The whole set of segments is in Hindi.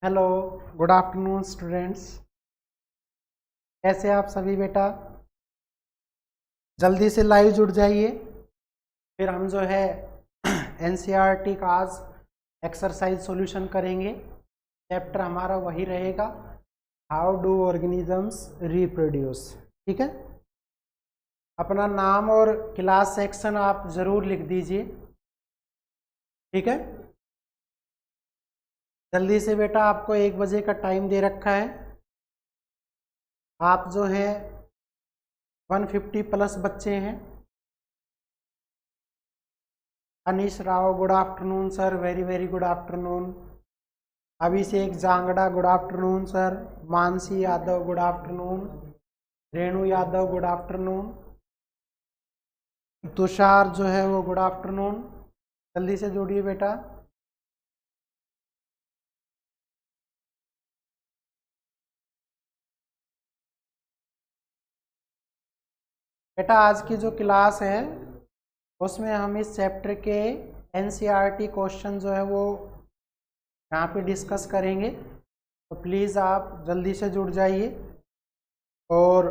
Hello, good afternoon students. कैसे आप सभी बेटा? जल्दी से लाइव जुड़ जाइए। फिर हम जो है एनसीईआरटी का आज एक्सरसाइज सॉल्यूशन करेंगे। चैप्टर हमारा वही रहेगा, हाउ डू ऑर्गेनिजम्स रिप्रोड्यूस। ठीक है, अपना नाम और क्लास सेक्शन आप ज़रूर लिख दीजिए। ठीक है, जल्दी से बेटा, आपको 1 बजे का टाइम दे रखा है। आप जो है 150 प्लस बच्चे हैं। Anish Rao, good afternoon sir, very very good afternoon. Abhishek Jangra, good afternoon sir. Mansi Yadav, good afternoon. Renu Yadav, good afternoon. Tushar जो है वो गुड आफ्टरनून। जल्दी से जुड़िए बेटा। बेटा आज की जो क्लास है उसमें हम इस चैप्टर के एनसीईआरटी क्वेश्चन जो है वो यहाँ पे डिस्कस करेंगे। तो प्लीज़ आप जल्दी से जुड़ जाइए और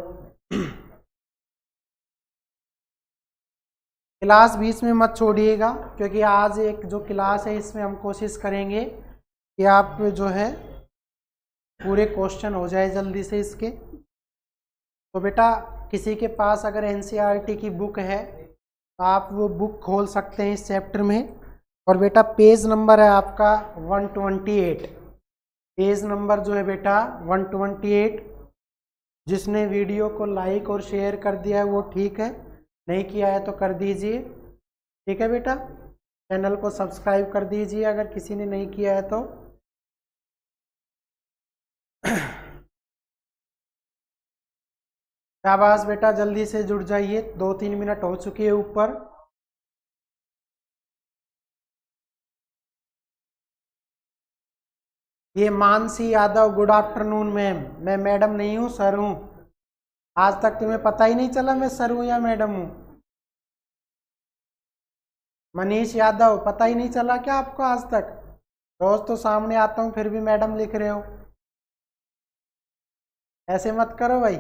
क्लास बीच में मत छोड़िएगा, क्योंकि आज एक जो क्लास है इसमें हम कोशिश करेंगे कि आप जो है पूरे क्वेश्चन हो जाए जल्दी से इसके। तो बेटा किसी के पास अगर एनसीईआरटी की बुक है तो आप वो बुक खोल सकते हैं इस चैप्टर में। और बेटा पेज नंबर है आपका 128। पेज नंबर जो है बेटा 128। जिसने वीडियो को लाइक और शेयर कर दिया है वो ठीक है, नहीं किया है तो कर दीजिए। ठीक है बेटा, चैनल को सब्सक्राइब कर दीजिए अगर किसी ने नहीं किया है तो। शाबाश बेटा, जल्दी से जुड़ जाइए, 2-3 मिनट हो चुके हैं ऊपर। ये Mansi Yadav, good afternoon ma'am. मैं मैडम नहीं हूँ, सर हूँ। आज तक तुम्हें पता ही नहीं चला मैं सर हूँ या मैडम हूँ। मनीष यादव, पता ही नहीं चला क्या आपको आज तक? रोज तो सामने आता हूँ फिर भी मैडम लिख रहे हो। ऐसे मत करो भाई,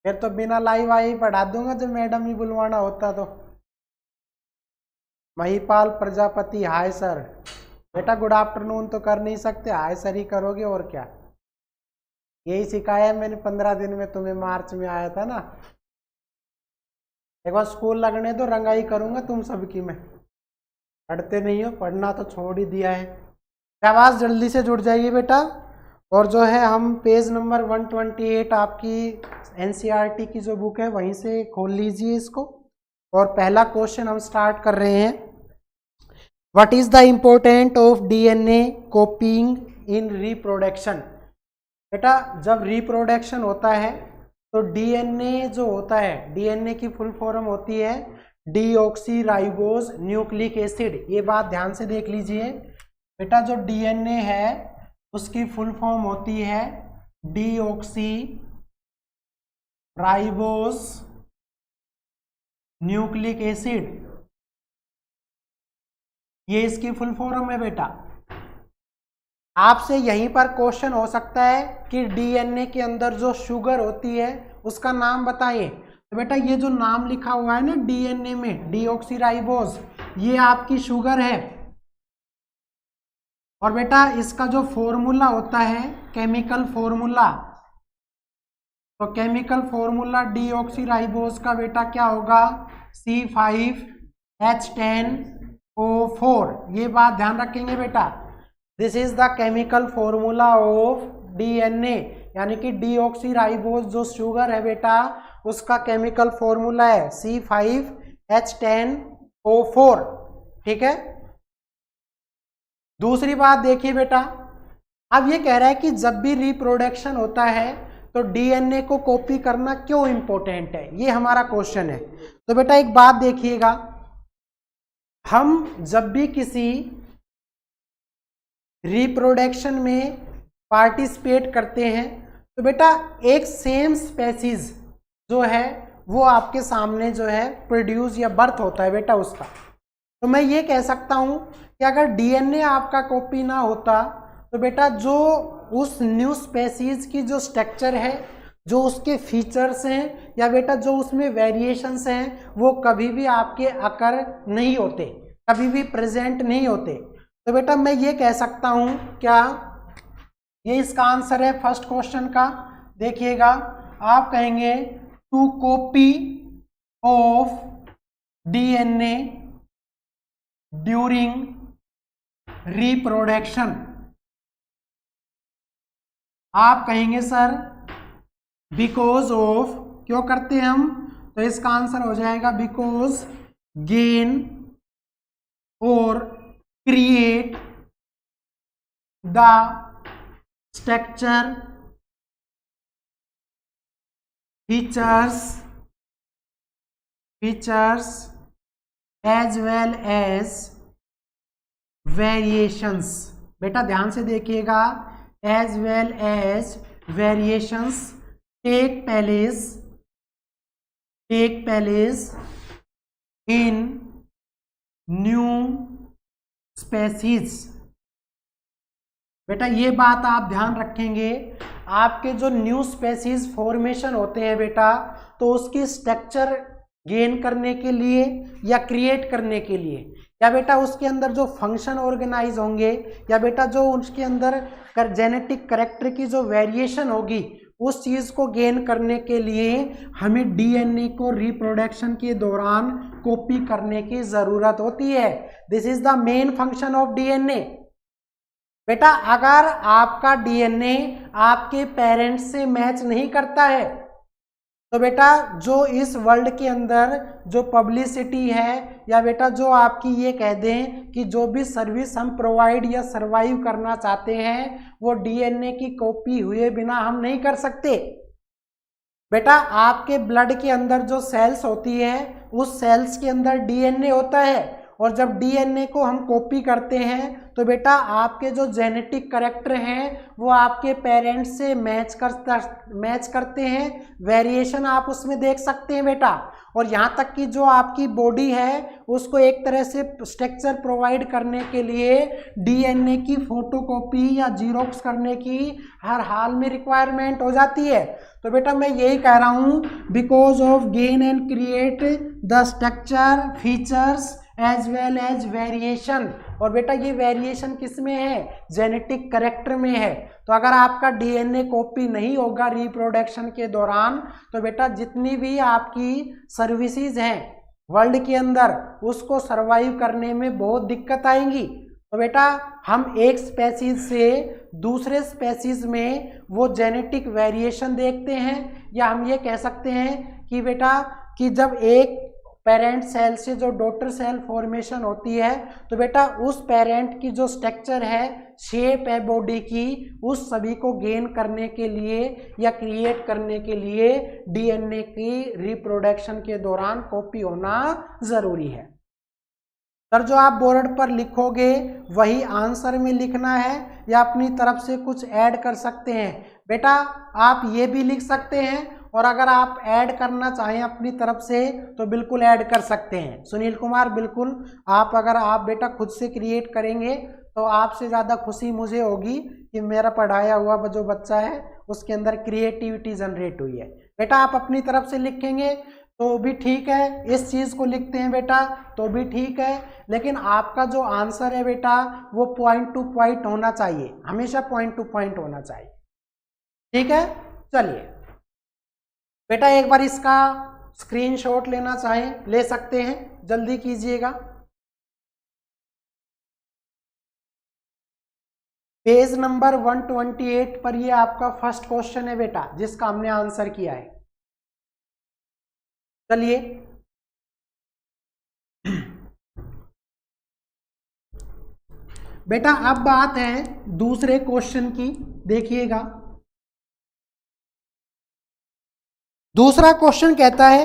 फिर तो बिना लाइव आए ही पढ़ा दूंगा जब मैडम ही बुलवाना होता तो। Mahipal Prajapati, hi sir. बेटा गुड आफ्टरनून तो कर नहीं सकते, हाय सर ही करोगे और क्या। यही सिखाया मैंने 15 दिन में तुम्हें, मार्च में आया था ना। एक बार स्कूल लगने दो, रंगाई करूंगा तुम सबकी मैं। पढ़ते नहीं हो, पढ़ना तो छोड़ ही दिया है। शाबाश, जल्दी से जुड़ जाइए बेटा। और जो है हम पेज नंबर 128 आपकी एनसीईआरटी की जो बुक है वहीं से खोल लीजिए इसको। और पहला क्वेश्चन हम स्टार्ट कर रहे हैं। What is the important of DNA कॉपिंग in reproduction? बेटा जब रिप्रोडक्शन होता है तो डीएनए जो होता है, डीएनए की फुल फॉर्म होती है डीऑक्सीराइबोज न्यूक्लिक एसिड। ये बात ध्यान से देख लीजिए बेटा, जो डीएनए है उसकी फुल फॉर्म होती है डीऑक्सी राइबोज न्यूक्लिक एसिड। ये इसकी फुल फॉर्म है बेटा। आपसे यहीं पर क्वेश्चन हो सकता है कि डीएनए के अंदर जो शुगर होती है उसका नाम बताइए। तो बेटा ये जो नाम लिखा हुआ है ना डीएनए में डीऑक्सीराइबोज, ये आपकी शुगर है। और बेटा इसका जो फॉर्मूला होता है केमिकल फॉर्मूला, तो केमिकल फॉर्मूला डीऑक्सीराइबोज का बेटा क्या होगा? C5H10O4। ये बात ध्यान रखेंगे बेटा। This is the chemical formula of DNA, यानी कि डीऑक्सीराइबोज जो शुगर है बेटा उसका केमिकल फॉर्मूला है C5H10O4। ठीक है, दूसरी बात देखिए बेटा, अब ये कह रहा है कि जब भी रिप्रोडक्शन होता है तो डीएनए को कॉपी करना क्यों इंपॉर्टेंट है, ये हमारा क्वेश्चन है। तो बेटा एक बात देखिएगा, हम जब भी किसी रिप्रोडक्शन में पार्टिसिपेट करते हैं तो बेटा एक सेम स्पेसीज जो है वो आपके सामने जो है प्रोड्यूस या बर्थ होता है बेटा उसका। तो मैं ये कह सकता हूं कि अगर डीएनए आपका कॉपी ना होता तो बेटा जो उस न्यू स्पेसीज की जो स्ट्रक्चर है, जो उसके फीचर्स हैं या बेटा जो उसमें वेरिएशंस हैं, वो कभी भी आपके अकर नहीं होते, कभी भी प्रेजेंट नहीं होते। तो बेटा मैं ये कह सकता हूँ, क्या ये इसका आंसर है फर्स्ट क्वेश्चन का। देखिएगा, आप कहेंगे to copy of DNA during reproduction. आप कहेंगे सर बिकॉज ऑफ, क्यों करते हैं हम, तो इसका आंसर हो जाएगा बिकॉज गेन और create the structure features as well as variations. बेटा ध्यान से देखिएगा, as well as variations take place in new species. बेटा ये बात आप ध्यान रखेंगे, आपके जो न्यू स्पेसीज फॉर्मेशन होते हैं बेटा, तो उसकी स्ट्रक्चर गेन करने के लिए या क्रिएट करने के लिए, या बेटा उसके अंदर जो फंक्शन ऑर्गेनाइज होंगे, या बेटा जो उसके अंदर जेनेटिक कैरेक्टर की जो वेरिएशन होगी, उस चीज को गेन करने के लिए हमें डीएनए को रिप्रोडक्शन के दौरान कॉपी करने की जरूरत होती है। This is the main function of DNA. बेटा अगर आपका डीएनए आपके पेरेंट्स से मैच नहीं करता है, तो बेटा जो इस वर्ल्ड के अंदर जो पब्लिसिटी है, या बेटा जो आपकी ये कह दें कि जो भी सर्विस हम प्रोवाइड या सरवाइव करना चाहते हैं, वो डीएनए की कॉपी हुए बिना हम नहीं कर सकते। बेटा आपके ब्लड के अंदर जो सेल्स होती है, उस सेल्स के अंदर डीएनए होता है, और जब डीएनए को हम कॉपी करते हैं तो बेटा आपके जो जेनेटिक कैरेक्टर हैं वो आपके पेरेंट्स से मैच करते हैं, वेरिएशन आप उसमें देख सकते हैं बेटा। और यहाँ तक कि जो आपकी बॉडी है उसको एक तरह से स्ट्रक्चर प्रोवाइड करने के लिए डीएनए की फोटोकॉपी या जीरोक्स करने की हर हाल में रिक्वायरमेंट हो जाती है। तो बेटा मैं यही कह रहा हूँ, because of gain and create the structure features as well as variation. और बेटा ये वेरिएशन किस में है, जेनेटिक कैरेक्टर में है। तो अगर आपका डीएनए कॉपी नहीं होगा रिप्रोडक्शन के दौरान, तो बेटा जितनी भी आपकी सर्विसेज हैं वर्ल्ड के अंदर, उसको सरवाइव करने में बहुत दिक्कत आएंगी। तो बेटा हम एक स्पेसीज से दूसरे स्पेसीज में वो जेनेटिक वेरिएशन देखते हैं, या हम ये कह सकते हैं कि बेटा कि जब एक पेरेंट सेल से जो डॉटर सेल फॉर्मेशन होती है, तो बेटा उस पेरेंट की जो स्ट्रक्चर है, शेप है बॉडी की, उस सभी को गेन करने के लिए या क्रिएट करने के लिए डीएनए की रिप्रोडक्शन के दौरान कॉपी होना जरूरी है। सर जो आप बोर्ड पर लिखोगे वही आंसर में लिखना है, या अपनी तरफ से कुछ ऐड कर सकते हैं। बेटा आप ये भी लिख सकते हैं, और अगर आप ऐड करना चाहें अपनी तरफ से तो बिल्कुल ऐड कर सकते हैं। सुनील कुमार बिल्कुल, अगर आप बेटा खुद से क्रिएट करेंगे तो आपसे ज़्यादा खुशी मुझे होगी कि मेरा पढ़ाया हुआ जो बच्चा है उसके अंदर क्रिएटिविटी जनरेट हुई है। बेटा आप अपनी तरफ से लिखेंगे तो भी ठीक है, इस चीज़ को लिखते हैं बेटा तो भी ठीक है, लेकिन आपका जो आंसर है बेटा वो पॉइंट टू पॉइंट होना चाहिए, हमेशा पॉइंट टू पॉइंट होना चाहिए। ठीक है, चलिए बेटा एक बार इसका स्क्रीनशॉट लेना चाहें ले सकते हैं, जल्दी कीजिएगा। पेज नंबर 128 पर ये आपका फर्स्ट क्वेश्चन है बेटा, जिसका हमने आंसर किया है। चलिए बेटा अब बात है दूसरे क्वेश्चन की, देखिएगा। दूसरा क्वेश्चन कहता है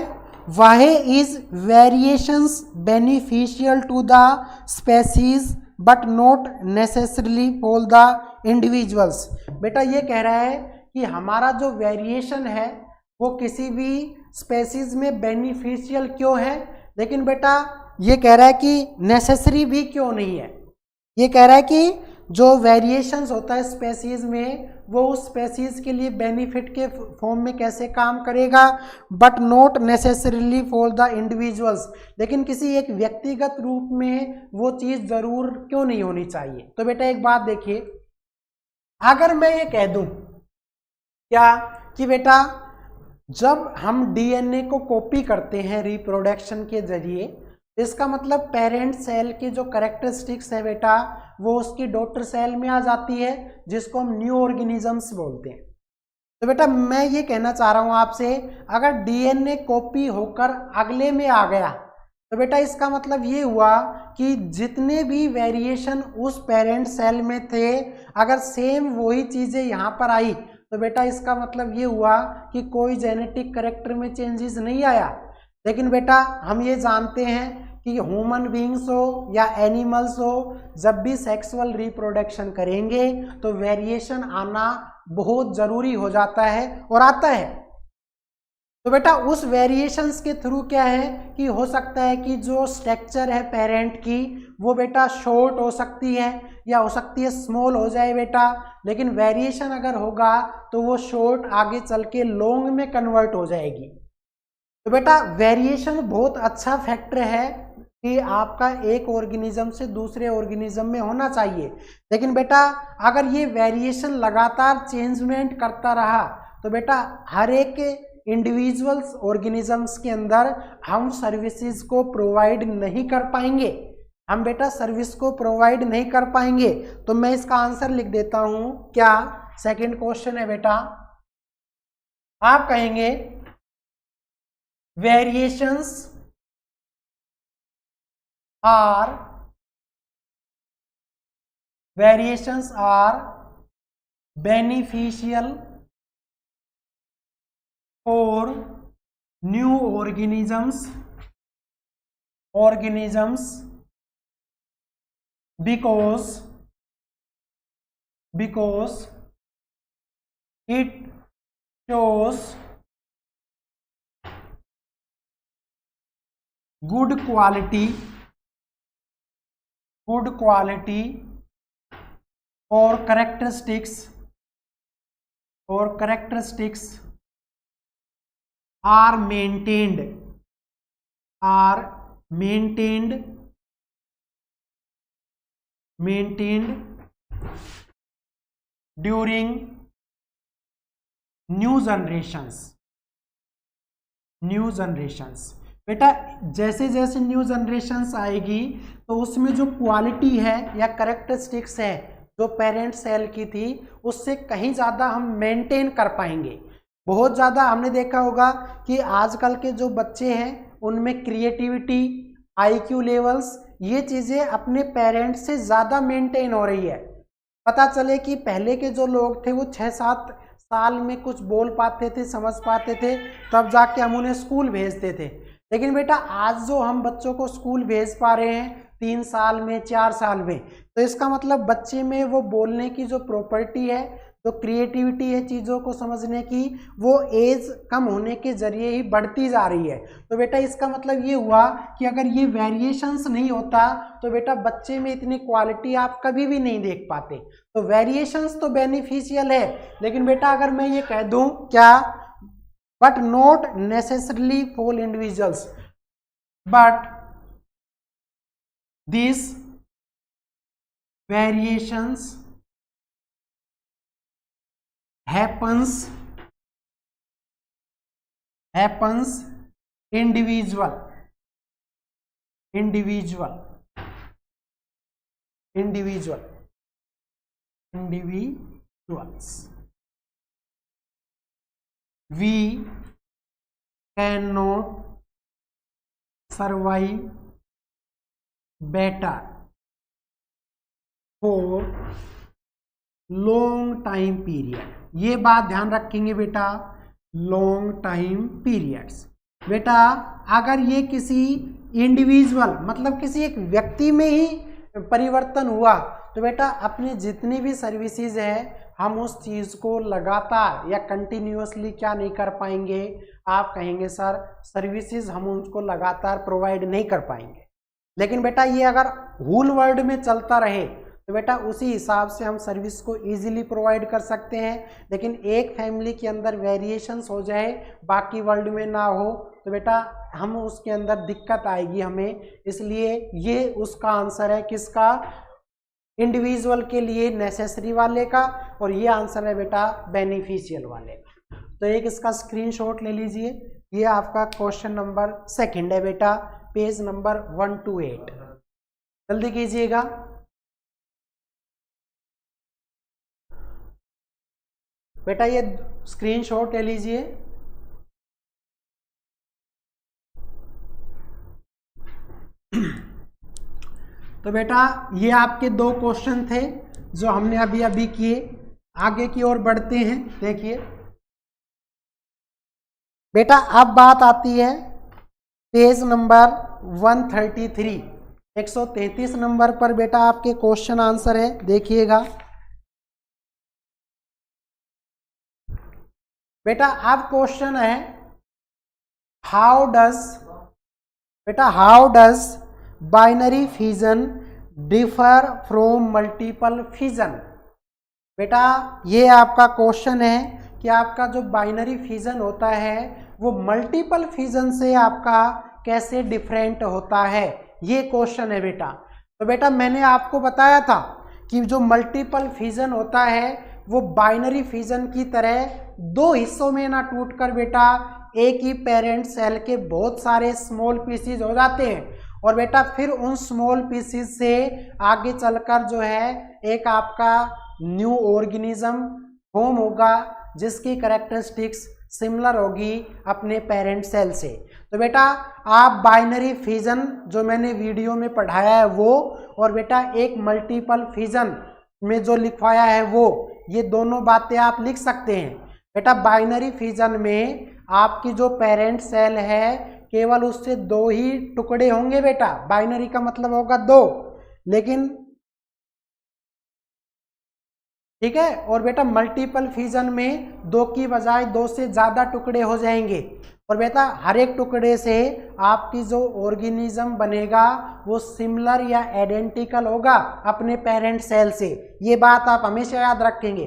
why is variations beneficial to the species but not necessarily for the individuals. बेटा ये कह रहा है कि हमारा जो वेरिएशन है वो किसी भी स्पेसीज में बेनिफिशियल क्यों है, लेकिन बेटा ये कह रहा है कि नेसेसरी भी क्यों नहीं है। ये कह रहा है कि जो वेरिएशंस होता है स्पेसीज में, वो उस स्पेसीज के लिए बेनिफिट के फॉर्म में कैसे काम करेगा, but not necessarily for the individuals, लेकिन किसी एक व्यक्तिगत रूप में वो चीज जरूर क्यों नहीं होनी चाहिए। तो बेटा एक बात देखिए, अगर मैं ये कह दूं क्या कि बेटा जब हम डीएनए को कॉपी करते हैं रिप्रोडक्शन के जरिए, इसका मतलब पेरेंट सेल की जो कैरेक्टरिस्टिक्स है बेटा वो उसकी डॉटर सेल में आ जाती है, जिसको हम न्यू ऑर्गेनिजम्स बोलते हैं। तो बेटा मैं ये कहना चाह रहा हूं आपसे, अगर डीएनए कॉपी होकर अगले में आ गया तो बेटा इसका मतलब ये हुआ कि जितने भी वेरिएशन उस पेरेंट सेल में थे, अगर सेम वही चीजें यहाँ पर आई तो बेटा इसका मतलब ये हुआ कि कोई जेनेटिक कैरेक्टर में चेंजेस नहीं आया। लेकिन बेटा हम ये जानते हैं कि ह्यूमन बीइंग्स हो या एनिमल्स हो, जब भी सेक्सुअल रिप्रोडक्शन करेंगे तो वेरिएशन आना बहुत जरूरी हो जाता है और आता है। तो बेटा उस वेरिएशंस के थ्रू क्या है कि हो सकता है कि जो स्ट्रक्चर है पेरेंट की वो बेटा शॉर्ट हो सकती है या हो सकती है स्मॉल हो जाए बेटा, लेकिन वेरिएशन अगर होगा तो वो शॉर्ट आगे चल के लॉन्ग में कन्वर्ट हो जाएगी। तो बेटा वेरिएशन बहुत अच्छा फैक्टर है कि आपका एक ऑर्गेनिज्म से दूसरे ऑर्गेनिज्म में होना चाहिए, लेकिन बेटा अगर ये वेरिएशन लगातार चेंजमेंट करता रहा तो बेटा हर एक इंडिविजुअल्स ऑर्गेनिजम्स के अंदर हम सर्विसेज को प्रोवाइड नहीं कर पाएंगे, हम बेटा सर्विस को प्रोवाइड नहीं कर पाएंगे। तो मैं इसका आंसर लिख देता हूं, क्या सेकंड क्वेश्चन है बेटा, आप कहेंगे variations are beneficial for new organisms because it shows good quality or characteristics are maintained during new generations. बेटा जैसे जैसे न्यू जनरेशंस आएगी तो उसमें जो क्वालिटी है या कैरेक्टरिस्टिक्स है जो पेरेंट सेल की थी उससे कहीं ज़्यादा हम मेंटेन कर पाएंगे। बहुत ज़्यादा हमने देखा होगा कि आजकल के जो बच्चे हैं उनमें क्रिएटिविटी, आईक्यू लेवल्स, ये चीज़ें अपने पेरेंट्स से ज़्यादा मेंटेन हो रही है। पता चले कि पहले के जो लोग थे वो 6-7 साल में कुछ बोल पाते थे, समझ पाते थे, तब जाके हम उन्हें स्कूल भेजते थे। लेकिन बेटा आज जो हम बच्चों को स्कूल भेज पा रहे हैं 3 साल में, 4 साल में, तो इसका मतलब बच्चे में वो बोलने की जो प्रॉपर्टी है, जो क्रिएटिविटी है चीज़ों को समझने की, वो एज कम होने के जरिए ही बढ़ती जा रही है। तो बेटा इसका मतलब ये हुआ कि अगर ये वेरिएशंस नहीं होता तो बेटा बच्चे में इतनी क्वालिटी आप कभी भी नहीं देख पाते। तो वेरिएशंस तो बेनिफिशियल है, लेकिन बेटा अगर मैं ये कह दूं क्या, but not necessarily for individuals, but this variations happens individuals we cannot survive better for long time period. ये बात ध्यान रखेंगे बेटा, लॉन्ग टाइम पीरियड्स। बेटा अगर ये किसी इंडिविजुअल मतलब किसी एक व्यक्ति में ही परिवर्तन हुआ तो बेटा अपनी जितनी भी सर्विसेज है हम उस चीज़ को लगातार या कंटिन्यूअसली क्या नहीं कर पाएंगे, आप कहेंगे सर सर्विसेज हम उनको लगातार प्रोवाइड नहीं कर पाएंगे। लेकिन बेटा ये अगर होल वर्ल्ड में चलता रहे तो बेटा उसी हिसाब से हम सर्विस को इजीली प्रोवाइड कर सकते हैं। लेकिन एक फैमिली के अंदर वेरिएशंस हो जाए, बाकी वर्ल्ड में ना हो, तो बेटा हम उसके अंदर दिक्कत आएगी हमें। इसलिए ये उसका आंसर है किसका, इंडिविजुअल के लिए नेसेसरी वाले का, और ये आंसर है बेटा बेनिफिशियल वाले का। तो एक इसका स्क्रीनशॉट ले लीजिए। ये आपका क्वेश्चन नंबर 2 है बेटा, पेज नंबर 128। जल्दी कीजिएगा। बेटा ये स्क्रीनशॉट ले लीजिए। तो बेटा ये आपके 2 क्वेश्चन थे जो हमने अभी किए। आगे की ओर बढ़ते हैं। देखिए बेटा अब बात आती है पेज नंबर 133, 133 नंबर पर बेटा आपके क्वेश्चन आंसर है। देखिएगा बेटा अब क्वेश्चन है how does binary fission differ from multiple fission. बेटा ये आपका क्वेश्चन है कि आपका जो बाइनरी फिजन होता है वो मल्टीपल फिजन से आपका कैसे डिफरेंट होता है, ये क्वेश्चन है बेटा। तो बेटा मैंने आपको बताया था कि जो मल्टीपल फिजन होता है वो बाइनरी फिजन की तरह 2 हिस्सों में ना टूटकर बेटा एक ही पेरेंट सेल के बहुत सारे स्मॉल पीसीज हो जाते हैं, और बेटा फिर उन स्मॉल पीसीज से आगे चलकर जो है एक आपका न्यू ऑर्गेनिज्म फॉर्म होगा जिसकी कैरेक्टरिस्टिक्स सिमिलर होगी अपने पेरेंट सेल से। तो बेटा आप बाइनरी फिजन जो मैंने वीडियो में पढ़ाया है वो, और बेटा एक मल्टीपल फिजन में जो लिखवाया है वो, ये दोनों बातें आप लिख सकते हैं। बेटा बाइनरी फिजन में आपकी जो पेरेंट सेल है केवल उससे 2 ही टुकड़े होंगे बेटा, बाइनरी का मतलब होगा 2, लेकिन ठीक है। और बेटा मल्टीपल फिजन में 2 की बजाय 2 से ज़्यादा टुकड़े हो जाएंगे, और बेटा हर एक टुकड़े से आपकी जो ऑर्गेनिज्म बनेगा वो सिमिलर या आइडेंटिकल होगा अपने पेरेंट सेल से। ये बात आप हमेशा याद रखेंगे।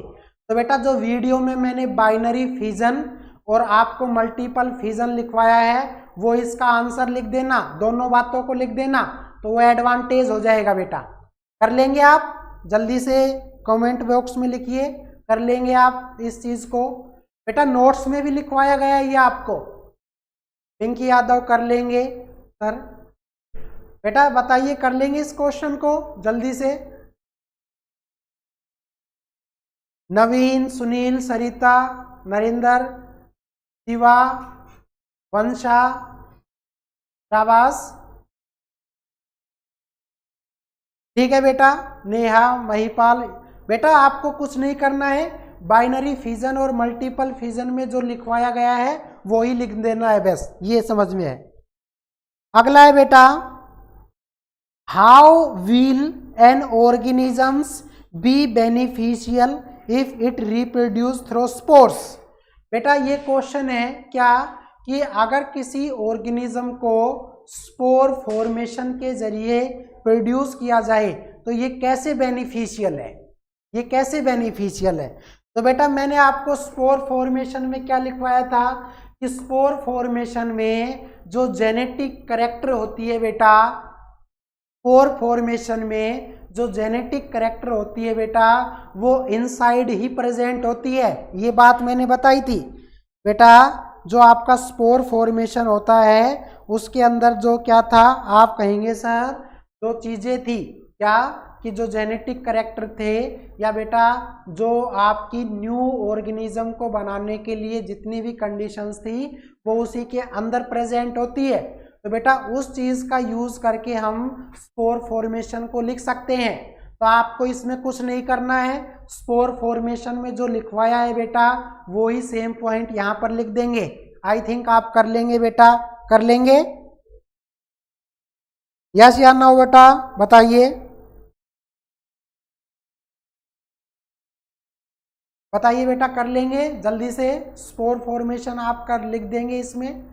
तो बेटा जो वीडियो में मैंने बाइनरी फिजन और आपको मल्टीपल फिजन लिखवाया है वो इसका आंसर लिख देना, दोनों बातों को लिख देना, तो वो एडवांटेज हो जाएगा बेटा। कर लेंगे आप, जल्दी से कमेंट बॉक्स में लिखिए, कर लेंगे आप इस चीज़ को। बेटा नोट्स में भी लिखवाया गया है ये आपको, पिंकी यादव कर लेंगे सर। बेटा बताइए कर लेंगे इस क्वेश्चन को जल्दी से। नवीन, सुनील, सरिता, नरेंद्र, शिवा, वंशा, शाबाश, ठीक है बेटा। नेहा, महिपाल, बेटा आपको कुछ नहीं करना है, बाइनरी फिजन और मल्टीपल फिजन में जो लिखवाया गया है वो ही लिख देना है, बस ये समझ में है। अगला है बेटा how will an organisms be beneficial if it reproduce through spores. बेटा ये क्वेश्चन है क्या कि अगर किसी ऑर्गेनिज्म को स्पोर फॉर्मेशन के जरिए प्रोड्यूस किया जाए तो ये कैसे बेनिफिशियल है, ये कैसे बेनिफिशियल है। तो बेटा मैंने आपको स्पोर फॉर्मेशन में क्या लिखवाया था कि स्पोर फॉर्मेशन में जो जेनेटिक कैरेक्टर होती है बेटा, स्पोर फॉर्मेशन में जो जेनेटिक कैरेक्टर होती है बेटा वो इनसाइड ही प्रेजेंट होती है, ये बात मैंने बताई थी बेटा। जो आपका स्पोर फॉर्मेशन होता है उसके अंदर जो क्या था आप कहेंगे सर, जो चीज़ें थी क्या कि जो जेनेटिक कैरेक्टर थे या बेटा जो आपकी न्यू ऑर्गेनिज्म को बनाने के लिए जितनी भी कंडीशंस थी वो उसी के अंदर प्रेजेंट होती है। तो बेटा उस चीज़ का यूज़ करके हम स्पोर फॉर्मेशन को लिख सकते हैं। तो आपको इसमें कुछ नहीं करना है, स्पोर फॉर्मेशन में जो लिखवाया है बेटा वो ही सेम पॉइंट यहाँ पर लिख देंगे। आई थिंक आप कर लेंगे बेटा, कर लेंगे, यस या नो बेटा बताइए, बताइए बेटा कर लेंगे जल्दी से। स्पोर फॉर्मेशन आप कर लिख देंगे इसमें,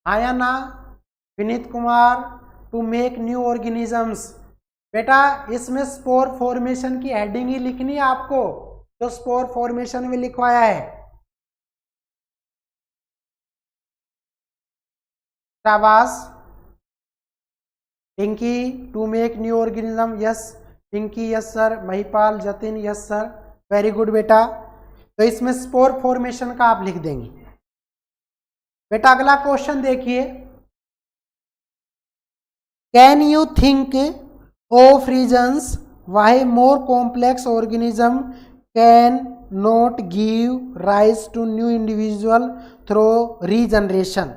आया ना। Vineet Kumar, to make new organisms, बेटा इसमें स्पोर फॉर्मेशन की हेडिंग ही लिखनी है आपको, जो स्पोर फॉर्मेशन में लिखवाया है। शाबाश Pinki, to make new organism, yes Pinki, yes sir. Mahipal, Jatin, yes sir, very good बेटा। तो इसमें स्पोर फॉर्मेशन का आप लिख देंगे। बेटा अगला क्वेश्चन देखिए, can you think of reasons why more complex organism can not give rise to new individual through regeneration.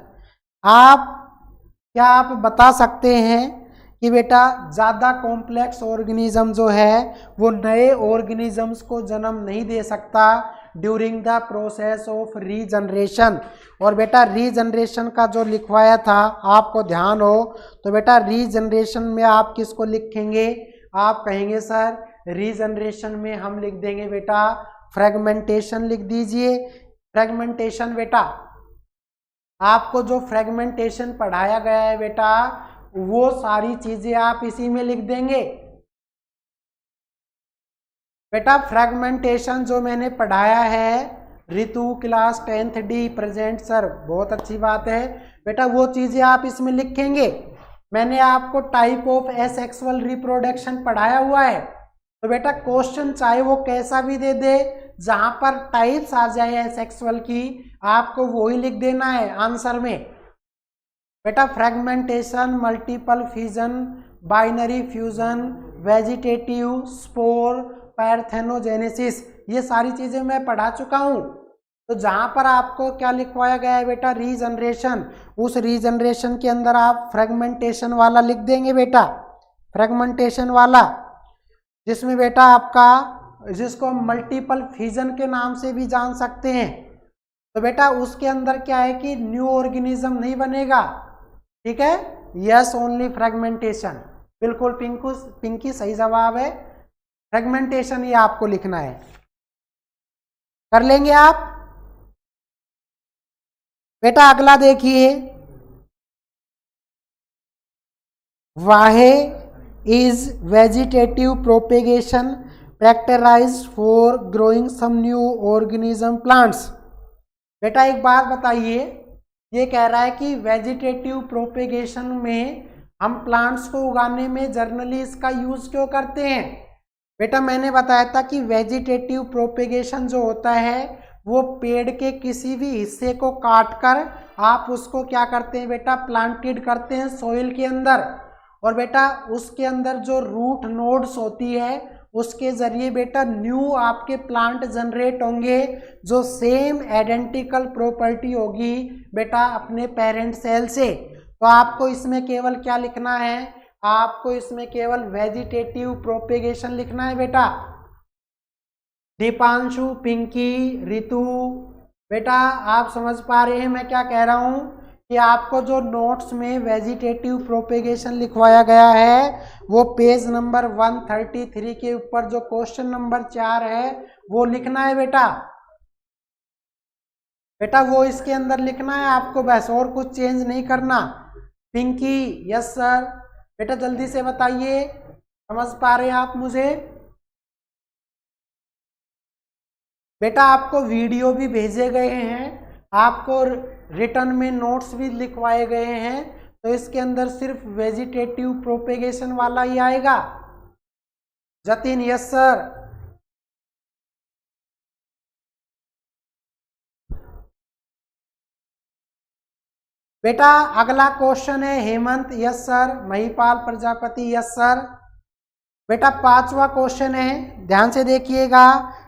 क्या आप बता सकते हैं कि बेटा ज़्यादा कॉम्प्लेक्स ऑर्गेनिज्म जो है वो नए ऑर्गेनिजम्स को जन्म नहीं दे सकता during the process of regeneration. और बेटा रीजनरेशन का जो लिखवाया था आपको ध्यान हो तो बेटा रीजनरेशन में आप किसको लिखेंगे, आप कहेंगे सर रीजनरेशन में हम लिख देंगे बेटा फ्रेगमेंटेशन लिख दीजिए। फ्रेगमेंटेशन बेटा आपको जो फ्रेगमेंटेशन पढ़ाया गया है बेटा वो सारी चीजें आप इसी में लिख देंगे। बेटा फ्रेगमेंटेशन जो मैंने पढ़ाया है Ritu class 10th D present sir, बहुत अच्छी बात है बेटा, वो चीजें आप इसमें लिखेंगे। मैंने आपको टाइप ऑफ एसेक्सुअल रिप्रोडक्शन पढ़ाया हुआ है, तो बेटा क्वेश्चन चाहे वो कैसा भी दे दे, जहां पर टाइप्स आ जाए एसेक्सुअल की आपको वही लिख देना है आंसर में। बेटा fragmentation, multiple fusion, binary fusion, vegetative, spore, parthenogenesis, ये सारी चीजें मैं पढ़ा चुका हूं। तो जहां पर आपको क्या लिखवाया गया है बेटा रीजनरेशन, उस रीजनरेशन के अंदर आप फ्रेगमेंटेशन वाला लिख देंगे बेटा, फ्रेगमेंटेशन वाला, जिसमें बेटा आपका, जिसको हम मल्टीपल फ्यूजन के नाम से भी जान सकते हैं। तो बेटा उसके अंदर क्या है कि न्यू ऑर्गेनिज्म नहीं बनेगा, ठीक है, यस ओनली फ्रेगमेंटेशन। बिल्कुल पिंकी सही जवाब है, फ्रेगमेंटेशन ये आपको लिखना है। कर लेंगे आप बेटा। अगला देखिए, why is vegetative propagation characterized for growing some new organism plants. बेटा एक बात बताइए, ये कह रहा है कि वेजिटेटिव प्रोपेगेशन में हम प्लांट्स को उगाने में जर्नली इसका यूज क्यों करते हैं। बेटा मैंने बताया था कि वेजिटेटिव प्रोपेगेशन जो होता है वो पेड़ के किसी भी हिस्से को काटकर आप उसको क्या करते हैं बेटा प्लांटेड करते हैं सॉइल के अंदर, और बेटा उसके अंदर जो रूट नोड्स होती है उसके जरिए बेटा न्यू आपके प्लांट जनरेट होंगे जो सेम आइडेंटिकल प्रॉपर्टी होगी बेटा अपने पेरेंट सेल से। तो आपको इसमें केवल क्या लिखना है, आपको इसमें केवल वेजिटेटिव प्रोपेगेशन लिखना है बेटा। दीपांशु, पिंकी, ऋतु, बेटा आप समझ पा रहे हैं मैं क्या कह रहा हूं कि आपको जो नोट्स में वेजिटेटिव प्रोपेगेशन लिखवाया गया है वो पेज नंबर 133 के ऊपर जो क्वेश्चन नंबर 4 है वो लिखना है बेटा। बेटा वो इसके अंदर लिखना है आपको, बस और कुछ चेंज नहीं करना। पिंकी यस सर, बेटा जल्दी से बताइए, समझ पा रहे हैं आप मुझे। बेटा आपको वीडियो भी भेजे गए हैं, आपको रिटर्न में नोट्स भी लिखवाए गए हैं, तो इसके अंदर सिर्फ वेजिटेटिव प्रोपेगेशन वाला ही आएगा। जतिन यस सर, बेटा अगला क्वेश्चन है Hemant yes sir, Mahipal Prajapati yes sir. बेटा 5वां क्वेश्चन है, ध्यान से देखिएगा,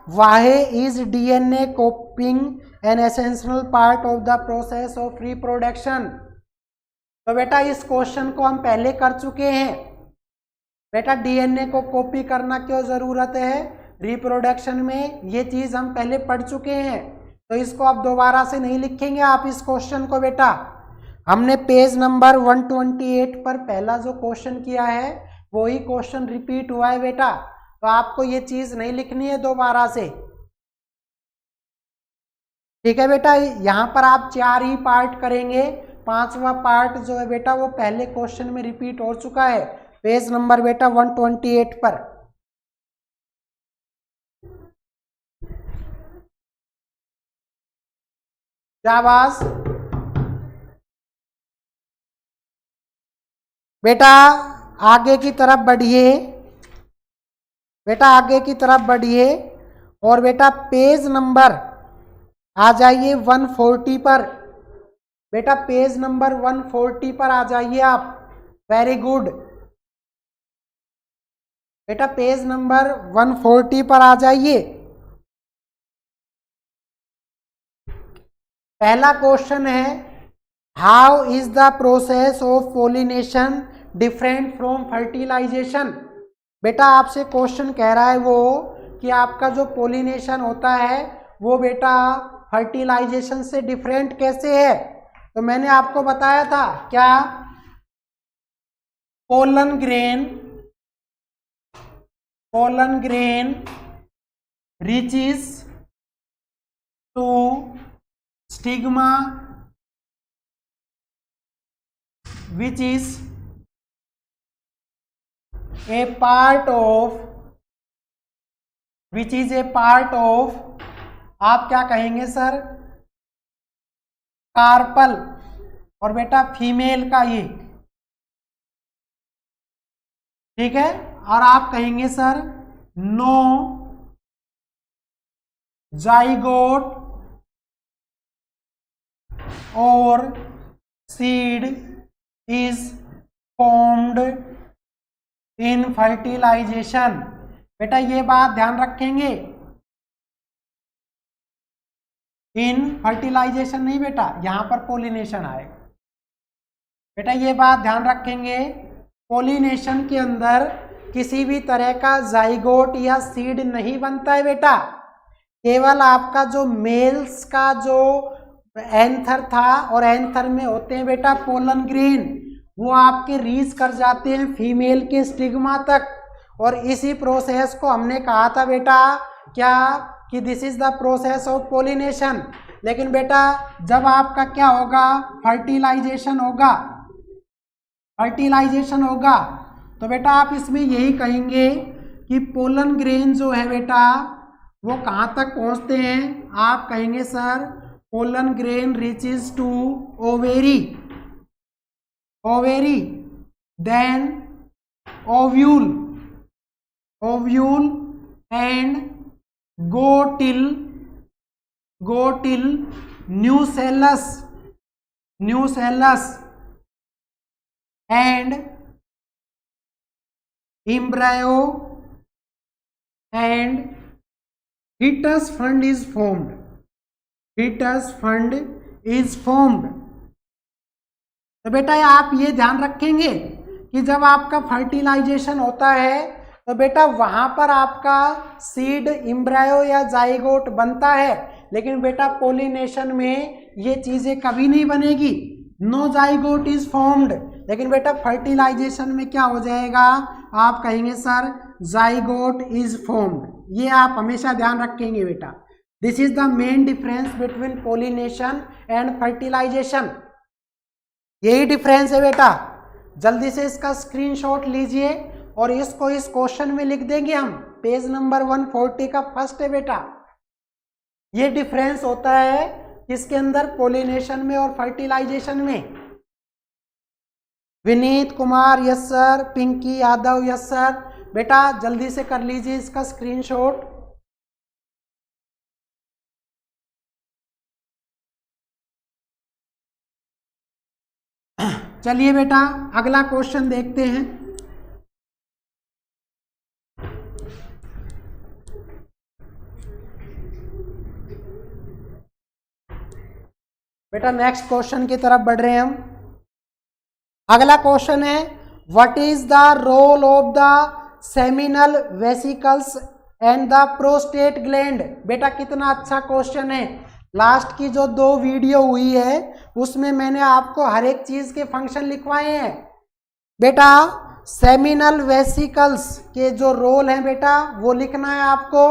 why is DNA copying an essential part of the process of reproduction. तो बेटा इस क्वेश्चन को हम पहले कर चुके हैं। बेटा डीएनए को कॉपी करना क्यों जरूरत है रिप्रोडक्शन में, ये चीज हम पहले पढ़ चुके हैं, तो इसको आप दोबारा से नहीं लिखेंगे आप इस क्वेश्चन को। बेटा हमने पेज नंबर 128 पर पहला जो क्वेश्चन किया है वही क्वेश्चन रिपीट हुआ है बेटा, तो आपको ये चीज नहीं लिखनी है दोबारा से, ठीक है बेटा। यहाँ पर आप 4 ही पार्ट करेंगे, 5वां पार्ट जो है बेटा वो पहले क्वेश्चन में रिपीट हो चुका है, पेज नंबर बेटा 128 पर। शाबाश बेटा, आगे की तरफ बढ़िए बेटा, आगे की तरफ बढ़िए और बेटा पेज नंबर आ जाइए 140 पर। बेटा पेज नंबर 140 पर आ जाइए आप। वेरी गुड बेटा, पेज नंबर 140 पर आ जाइए। पहला क्वेश्चन है, how is the process of pollination different from fertilisation. बेटा आपसे क्वेश्चन कह रहा है वो कि आपका जो पॉलिनेशन होता है वो बेटा फर्टिलाइजेशन से डिफरेंट कैसे है। तो मैंने आपको बताया था क्या, pollen grain reaches to stigma which is a part of आप क्या कहेंगे सर, कार्पल, और बेटा फीमेल का ये, ठीक है। और आप कहेंगे सर नो जाइगोट और seed is formed in fertilisation. बेटा ये बात ध्यान रखेंगे, इन फर्टिलाइजेशन नहीं बेटा, यहां पर पोलिनेशन आएगा। बेटा ये बात ध्यान रखेंगे, पोलिनेशन के अंदर किसी भी तरह का जाइगोट या सीड नहीं बनता है बेटा। केवल आपका जो मेल्स का जो एंथर था, और एंथर में होते हैं बेटा पोलन ग्रेन, वो आपके रीच कर जाते हैं फीमेल के स्टिग्मा तक। और इसी प्रोसेस को हमने कहा था बेटा क्या, कि this is the process of pollination. लेकिन बेटा जब आपका क्या होगा, फर्टिलाइजेशन होगा, तो बेटा आप इसमें यही कहेंगे कि पोलन ग्रेन जो है बेटा वो कहाँ तक पहुँचते हैं। आप कहेंगे sir pollen grain reaches to ovary, then ovule and go till nucellus and embryo and fetus fund is formed। तो बेटा आप ये ध्यान रखेंगे कि जब आपका फर्टिलाइजेशन होता है तो बेटा वहां पर आपका सीड, इम्ब्रायो या जाइगोट बनता है, लेकिन बेटा पोलिनेशन में ये चीजें कभी नहीं बनेगी, नो जाइगोट इज फॉर्म्ड। लेकिन बेटा फर्टिलाइजेशन में क्या हो जाएगा, आप कहेंगे सर जाइगोट इज फॉर्म्ड। ये आप हमेशा ध्यान रखेंगे बेटा। This is the main difference between pollination and fertilisation, यही डिफरेंस है बेटा। जल्दी से इसका स्क्रीनशॉट लीजिए और इसको इस क्वेश्चन में लिख देंगे हम। पेज नंबर 140 का फर्स्ट है बेटा। ये डिफरेंस होता है किसके अंदर, पोलिनेशन में और फर्टिलाइजेशन में। Vineet Kumar yes sir, Pinki Yadav yes sir. बेटा जल्दी से कर लीजिए इसका स्क्रीनशॉट। चलिए बेटा अगला क्वेश्चन देखते हैं। बेटा नेक्स्ट क्वेश्चन की तरफ बढ़ रहे हैं हम। अगला क्वेश्चन है, what is the role of the seminal vesicles and the prostate gland. बेटा कितना अच्छा क्वेश्चन है। लास्ट की जो 2 वीडियो हुई है उसमें मैंने आपको हर एक चीज के फंक्शन लिखवाए हैं। बेटा सेमिनल वेसिकल्स के जो रोल हैं बेटा वो लिखना है आपको।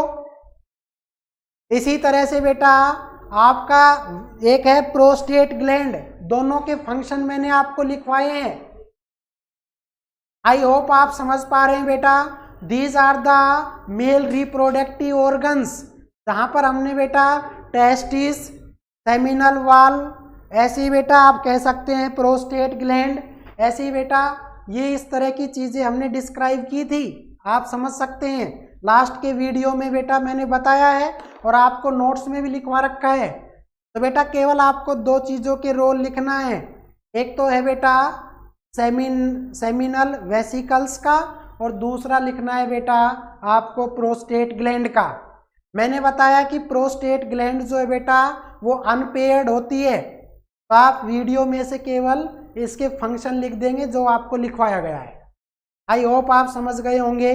इसी तरह से बेटा आपका एक है प्रोस्टेट ग्लैंड, दोनों के फंक्शन मैंने आपको लिखवाए हैं। आई होप आप समझ पा रहे हैं बेटा। These are the male reproductive organs, जहां पर हमने बेटा टेस्टिस, सेमिनल वाल, ऐसे ही बेटा आप कह सकते हैं प्रोस्टेट ग्लैंड, ऐसे ही बेटा ये इस तरह की चीजें हमने डिस्क्राइब की थी, आप समझ सकते हैं। लास्ट के वीडियो में बेटा मैंने बताया है और आपको नोट्स में भी लिखवा रखा है। तो बेटा केवल आपको दो चीजों के रोल लिखना है, एक तो है बेटा सेमिनल वेसिकल्स का और दूसरा लिखना है बेटा आपको प्रोस्टेट ग्लैंड का। मैंने बताया कि प्रोस्टेट ग्लैंड जो है बेटा वो अनपेयर्ड होती है, तो आप वीडियो में से केवल इसके फंक्शन लिख देंगे जो आपको लिखवाया गया है। आई होप आप समझ गए होंगे।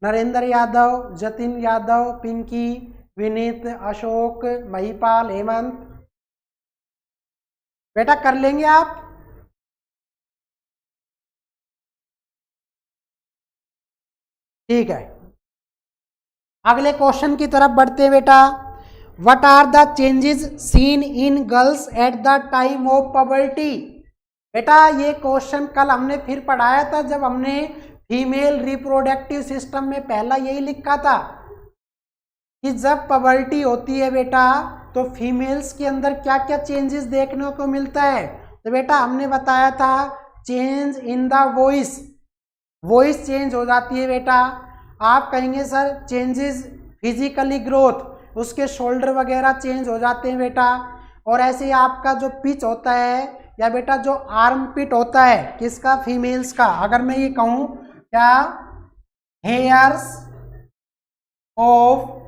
नरेंद्र यादव, जतिन यादव, पिंकी, विनीत, अशोक, महिपाल, हेमंत, बेटा कर लेंगे आप। ठीक है, अगले क्वेश्चन की तरफ बढ़ते हैं बेटा। What are the changes seen in girls at the time of puberty. बेटा ये क्वेश्चन कल हमने फिर पढ़ाया था, जब हमने फीमेल रिप्रोडक्टिव सिस्टम में पहला यही लिखा था कि जब पबर्टी होती है बेटा तो फीमेल्स के अंदर क्या क्या चेंजेस देखने को मिलता है। तो बेटा हमने बताया था change in the voice, voice change हो जाती है बेटा। आप कहेंगे सर चेंजेस फिजिकली ग्रोथ, उसके शोल्डर वगैरह चेंज हो जाते हैं बेटा। और ऐसे ही आपका जो पिच होता है या बेटा जो आर्म पिट होता है किसका, फीमेल्स का, अगर मैं ये कहूँ क्या हेयर्स ऑफ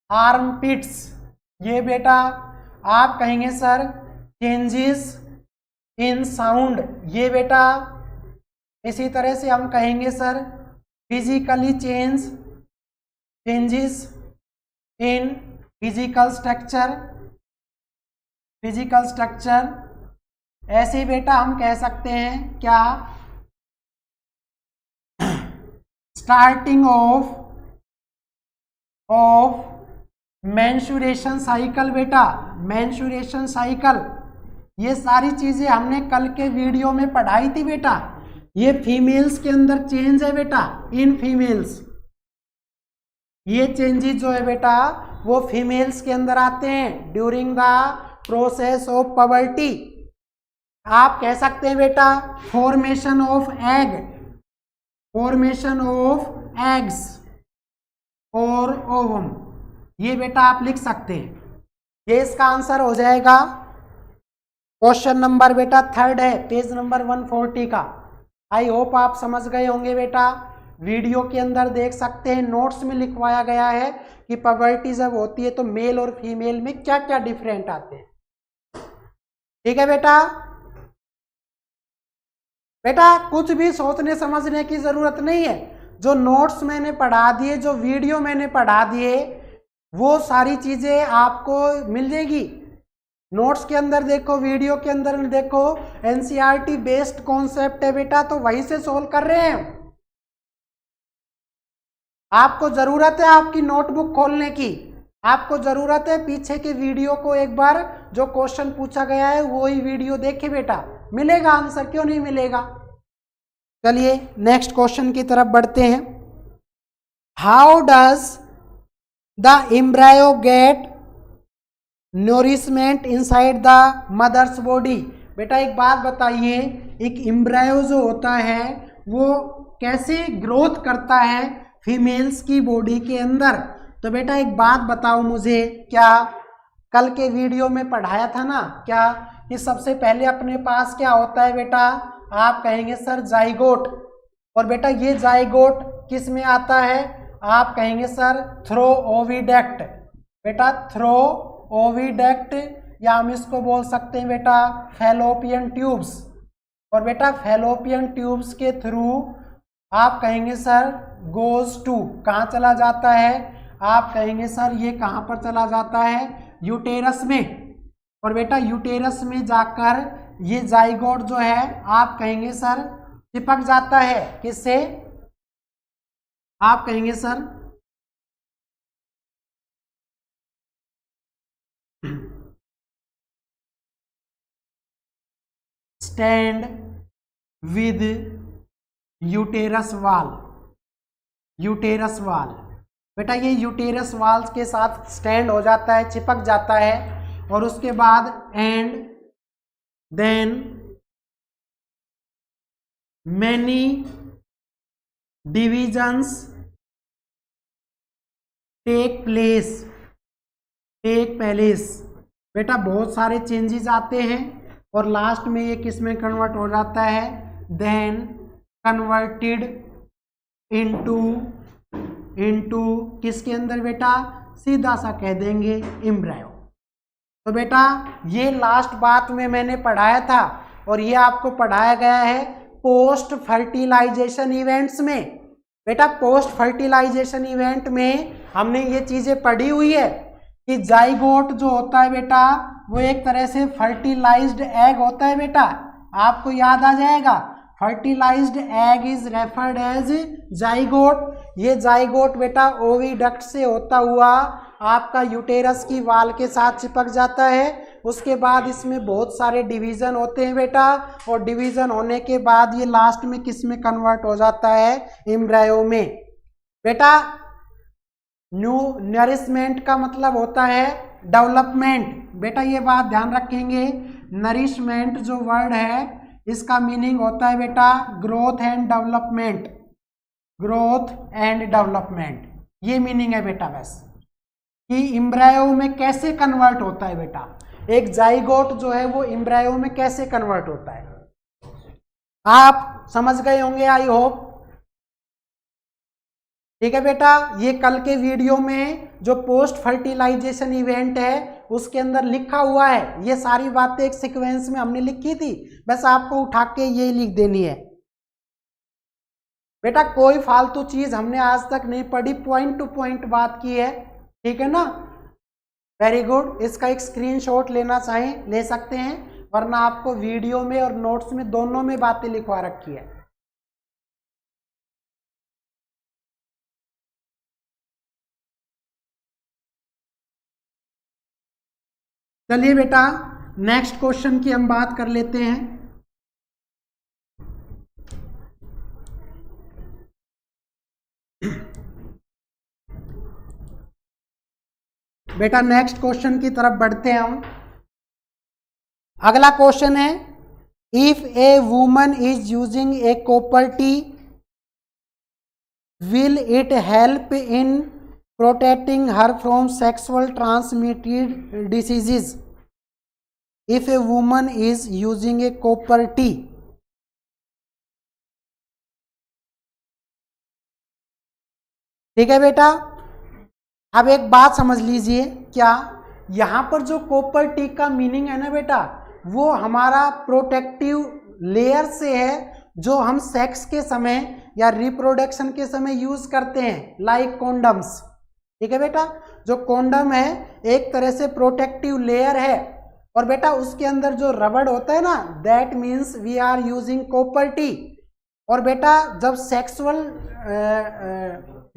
आर्म पिट्स, ये बेटा आप कहेंगे सर चेंजेस इन साउंड, ये बेटा इसी तरह से हम कहेंगे sir physically changes in physical structure, physical structure. ऐसे ही बेटा हम कह सकते हैं क्या स्टार्टिंग ऑफ मेंस्ट्रुएशन साइकिल, बेटा मेंस्ट्रुएशन साइकिल, ये सारी चीजें हमने कल के वीडियो में पढ़ाई थी बेटा। ये फीमेल्स के अंदर चेंज है बेटा, इन फीमेल्स ये चेंजेस जो है बेटा वो फीमेल्स के अंदर आते हैं during the process of puberty. आप कह सकते हैं बेटा formation of egg, formation of eggs और ओवम, ये बेटा आप लिख सकते हैं। ये इसका आंसर हो जाएगा। क्वेश्चन नंबर बेटा थर्ड है पेज नंबर 140 का। आई होप आप समझ गए होंगे बेटा। वीडियो के अंदर देख सकते हैं, नोट्स में लिखवाया गया है कि पबर्टी जब होती है तो मेल और फीमेल में क्या क्या डिफरेंट आते हैं। ठीक है बेटा। बेटा कुछ भी सोचने समझने की जरूरत नहीं है, जो नोट्स मैंने पढ़ा दिए, जो वीडियो मैंने पढ़ा दिए, वो सारी चीजें आपको मिल जाएगी। नोट्स के अंदर देखो, वीडियो के अंदर देखो, एनसीईआरटी बेस्ड कॉन्सेप्ट है बेटा, तो वहीं से सोल्व कर रहे हैं। आपको जरूरत है आपकी नोटबुक खोलने की, आपको जरूरत है पीछे के वीडियो को एक बार जो क्वेश्चन पूछा गया है वही वीडियो देखे बेटा, मिलेगा आंसर, क्यों नहीं मिलेगा। चलिए नेक्स्ट क्वेश्चन की तरफ बढ़ते हैं। How does the embryo get nourishment inside the mother's body. बेटा एक बात बताइए, एक एम्ब्रायो जो होता है वो कैसे ग्रोथ करता है फीमेल्स की बॉडी के अंदर। तो बेटा एक बात बताओ मुझे, क्या कल के वीडियो में पढ़ाया था ना क्या कि सबसे पहले अपने पास क्या होता है बेटा, आप कहेंगे सर जाइगोट। और बेटा ये जाइगोट किस में आता है, आप कहेंगे सर थ्रो ओविडक्ट, बेटा थ्रो ओविडक्ट, या हम इसको बोल सकते हैं बेटा फैलोपियन ट्यूब्स। और बेटा फैलोपियन ट्यूब्स के थ्रू आप कहेंगे सर गोज टू, कहाँ चला जाता है, आप कहेंगे सर ये कहाँ पर चला जाता है, यूटेरस में। और बेटा यूटेरस में जाकर ये जाइगोट जो है आप कहेंगे सर चिपक जाता है किससे, आप कहेंगे सर स्टैंड विद यूटेरस वाल, यूटेरस वाल। बेटा ये यूटेरस वाल के साथ स्टैंड हो जाता है, चिपक जाता है, और उसके बाद and then many divisions take place. बेटा बहुत सारे चेंजेस आते हैं और लास्ट में ये किस में कन्वर्ट हो जाता है, देन कन्वर्टेड इनटू किसके अंदर बेटा, सीधा सा कह देंगे एम्ब्रायो। तो बेटा ये लास्ट बात में मैंने पढ़ाया था और ये आपको पढ़ाया गया है पोस्ट फर्टिलाइजेशन इवेंट्स में। बेटा पोस्ट फर्टिलाइजेशन इवेंट में हमने ये चीजें पढ़ी हुई है कि जाइगोट जो होता है बेटा वो एक तरह से फर्टिलाइज्ड एग होता है बेटा, आपको याद आ जाएगा, fertilised egg is referred as zygote. ये जाइगोट बेटा ओविडक्ट से होता हुआ आपका यूटेरस की वाल के साथ चिपक जाता है। उसके बाद इसमें बहुत सारे डिवीजन होते हैं बेटा, और डिवीजन होने के बाद ये लास्ट में किस में कन्वर्ट हो जाता है, एम्ब्रायो में। बेटा न्यू नरिशमेंट का मतलब होता है डेवलपमेंट। बेटा ये बात ध्यान रखेंगे, नरिशमेंट जो वर्ड है इसका मीनिंग होता है बेटा growth and development, growth and development, ये मीनिंग है बेटा बस, कि एम्ब्रायो में कैसे कन्वर्ट होता है बेटा, एक जाइगोट जो है वो एम्ब्रायो में कैसे कन्वर्ट होता है। आप समझ गए होंगे आई होप। ठीक है बेटा, ये कल के वीडियो में जो पोस्ट फर्टिलाइजेशन इवेंट है उसके अंदर लिखा हुआ है, ये सारी बातें एक सीक्वेंस में हमने लिखी थी, बस आपको उठा के ये लिख देनी है। बेटा कोई फालतू चीज हमने आज तक नहीं पढ़ी, पॉइंट टू पॉइंट बात की है, ठीक है ना। वेरी गुड, इसका एक स्क्रीनशॉट लेना चाहें ले सकते हैं, वरना आपको वीडियो में और नोट्स में दोनों में बातें लिखवा रखी है। चलिए बेटा नेक्स्ट क्वेश्चन की हम बात कर लेते हैं। बेटा नेक्स्ट क्वेश्चन की तरफ बढ़ते हैं हम। अगला क्वेश्चन है, if a woman is using A copper T will it help in protecting her from sexual transmitted diseases if a woman is using a copper tea। ठीक है बेटा, अब एक बात समझ लीजिए, क्या यहां पर जो कॉपर टी का मीनिंग है ना बेटा, वो हमारा प्रोटेक्टिव लेयर से है जो हम सेक्स के समय या रिप्रोडक्शन के समय यूज करते हैं, लाइक कॉन्डम्स। ठीक है बेटा, जो कॉन्डम है एक तरह से प्रोटेक्टिव लेयर है, और बेटा उसके अंदर जो रबड़ होता है ना, that means we are using copper T. और बेटा जब सेक्सुअल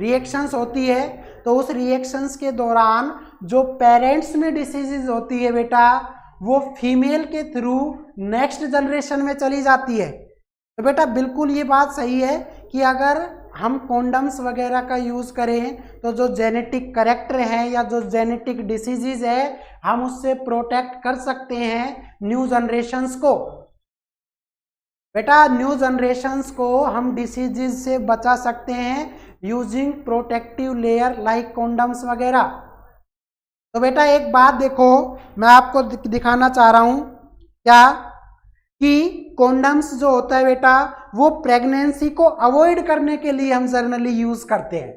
रिएक्शंस होती है तो उस रिएक्शंस के दौरान जो पेरेंट्स में डिसीजेज होती है बेटा, वो फीमेल के थ्रू नेक्स्ट जनरेशन में चली जाती है। तो बेटा बिल्कुल ये बात सही है कि अगर हम कॉन्डम्स वगैरह का यूज करें तो जो जेनेटिक करेक्टर है या जो जेनेटिक डिसीजेज है हम उससे प्रोटेक्ट कर सकते हैं न्यू जनरेशन्स को। बेटा न्यू जनरेशन्स को हम डिसीजेज से बचा सकते हैं using protective layer like condoms वगैरह। तो बेटा एक बात देखो, मैं आपको दिखाना चाह रहा हूं क्या, कि कॉन्डम्स जो होता है बेटा वो प्रेगनेंसी को अवॉइड करने के लिए हम जनरली यूज करते हैं।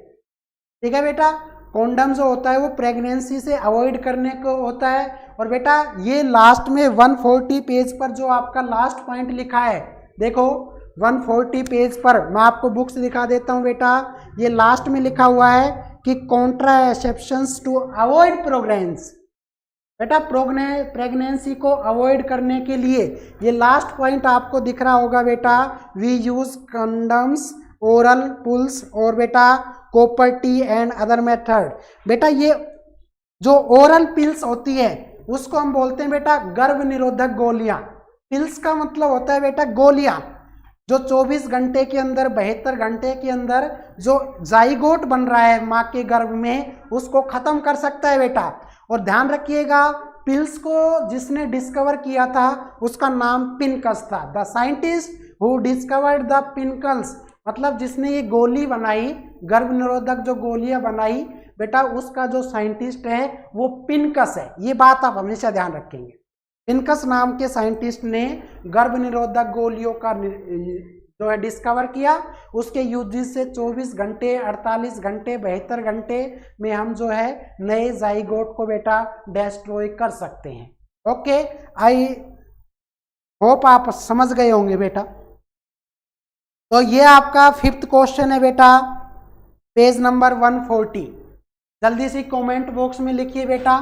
ठीक है बेटा, कॉन्डम जो होता है वो प्रेगनेंसी से अवॉइड करने को होता है। और बेटा ये लास्ट में 140 पेज पर जो आपका लास्ट पॉइंट लिखा है, देखो 140 पेज पर मैं आपको बुक्स दिखा देता हूं बेटा, ये लास्ट में लिखा हुआ है कि कॉन्ट्रासेप्शंस टू अवॉइड प्रेगनेंसी। बेटा प्रेगनेंसी को अवॉइड करने के लिए ये लास्ट पॉइंट आपको दिख रहा होगा बेटा, वी यूज कंडम्स, ओरल पुल्स और बेटा copper T and other method. बेटा ये जो ओरल पिल्स होती है उसको हम बोलते हैं बेटा गर्भ निरोधक गोलियां। पिल्स का मतलब होता है बेटा गोलियां, जो 24 घंटे के अंदर 72 घंटे के अंदर जो जाइगोट बन रहा है माँ के गर्भ में उसको खत्म कर सकता है बेटा। और ध्यान रखिएगा पिल्स को जिसने डिस्कवर किया था उसका नाम पिनकस था। The scientist who discovered the pinnacles, मतलब जिसने ये गोली बनाई, गर्भ निरोधक जो गोलियां बनाई बेटा, उसका जो साइंटिस्ट है वो पिनकस है। ये बात आप हमेशा ध्यान रखेंगे। पिनकस नाम के साइंटिस्ट ने गर्भ निरोधक गोलियों का जो है डिस्कवर किया। उसके यूजेस से 24 घंटे, 48 घंटे, 72 घंटे में हम जो है नए जाइगोट को बेटा डिस्ट्रॉय कर सकते हैं। ओके, आई होप आप समझ गए होंगे बेटा। तो ये आपका 5th क्वेश्चन है बेटा, पेज नंबर 140। जल्दी से कमेंट बॉक्स में लिखिए बेटा।